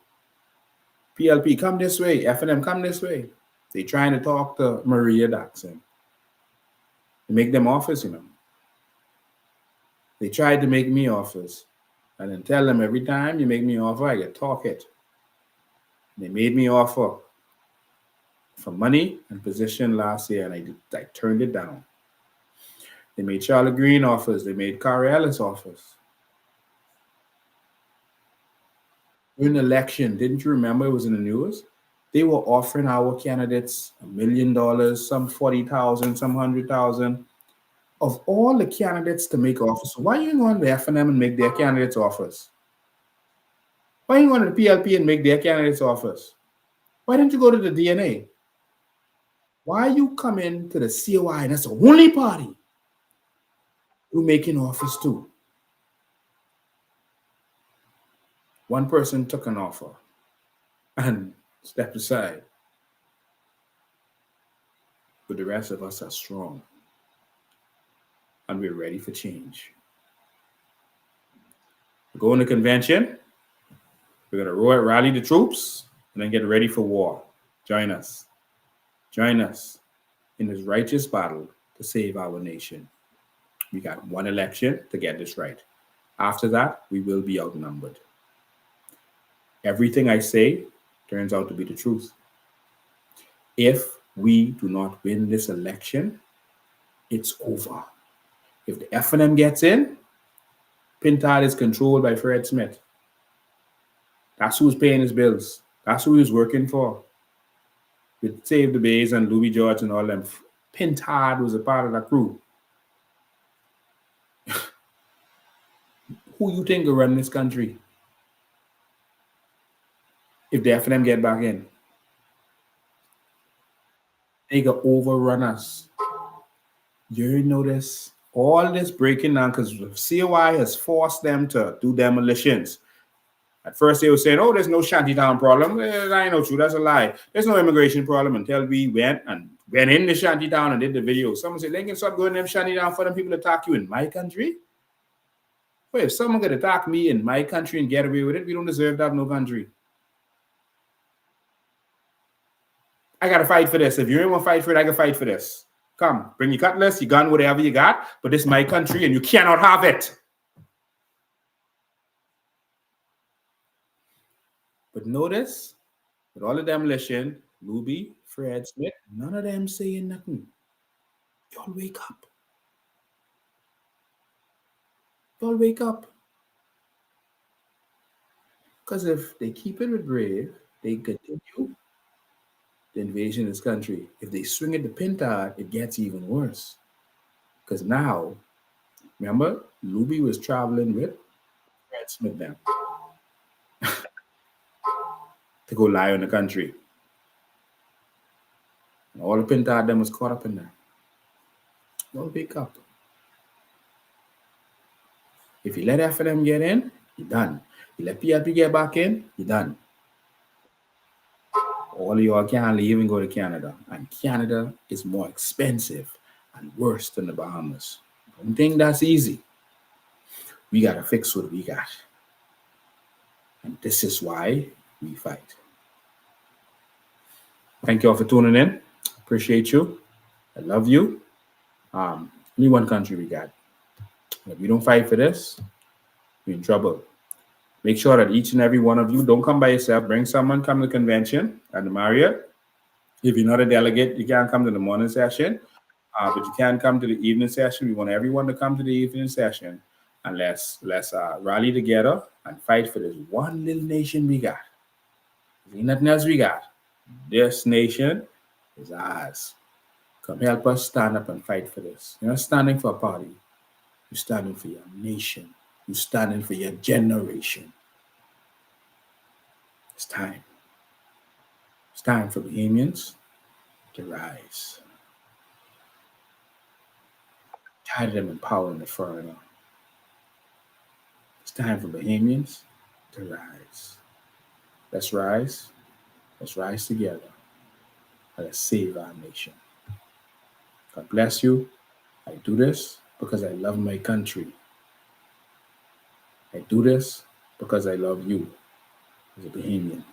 PLP, come this way. F&M, come this way. They trying to talk to Maria Daxon. They make them offers, They tried to make me offers. And then tell them every time you make me an offer, I get talk it. They made me offer for money and position last year, and I turned it down. They made Charlotte Green offers. They made Kari Ellis offers. During the election, didn't you remember it was in the news? They were offering our candidates $1 million, some 40,000, some 100,000. Of all the candidates to make offers, why you going to F&M and make their candidates offers? Why you going to the PLP and make their candidates offers? Why didn't you go to the DNA? Why you come into the COI and that's the only party who making offers too? One person took an offer and stepped aside. But the rest of us are strong. And we're ready for change. We're going to convention. We're going to rally the troops and then get ready for war. Join us. Join us in this righteous battle to save our nation. We got one election to get this right. After that, we will be outnumbered. Everything I say turns out to be the truth. If we do not win this election, it's over. If the F&M gets in, Pintard is controlled by Fred Smith. That's who's paying his bills. That's who he's working for. With Save the Bays and Louis George and all them. Pintard was a part of that crew. Who you think will run this country if the F&M get back in? They can overrun us. You notice all this breaking down because COI has forced them to do demolitions. At first they were saying, oh, there's no shantytown problem. That ain't no true. That's a lie. There's no immigration problem until we went in the shantytown and did the video. Someone said, Lincoln, stop going to them shantytown for them people to attack you in my country. Well, if someone could attack me in my country and get away with it, we don't deserve to have no country. I got to fight for this. If you ain't want to fight for it, I can fight for this. Come, bring your cutlass, your gun, whatever you got, but this is my country and you cannot have it. But notice, with all the demolition, Luby, Fred Smith, none of them saying nothing. Y'all wake up. Y'all wake up. Because if they keep it with Brave, they continue the invasion of this country. If they swing it to Pintard, it gets even worse. Because now, remember, Luby was traveling with Fred Smith now. to go lie on the country. And all the Pintard them was caught up in that. Don't wake up. If you let FNM get in, you're done. You let PLP get back in, you're done. All of y'all can't leave and go to Canada. And Canada is more expensive and worse than the Bahamas. Don't think that's easy. We got to fix what we got. And this is why we fight. Thank you all for tuning in. Appreciate you. I love you. Only one country we got. If you don't fight for this, you're in trouble. Make sure that each and every one of you don't come by yourself. Bring someone, come to the convention at the Marriott. If you're not a delegate, you can't come to the morning session, but you can come to the evening session. We want everyone to come to the evening session, and let's rally together and fight for this one little nation we got. There's nothing else we got. This nation is ours. Come help us stand up and fight for this. You're not standing for a party. You're standing for your nation. You're standing for your generation. It's time. It's time for Bahamians to rise. Tired of them empowering the foreigner. It's time for Bahamians to rise. Let's rise. Let's rise together. And let's save our nation. God bless you. I do this because I love my country. I do this because I love you as a Bahamian.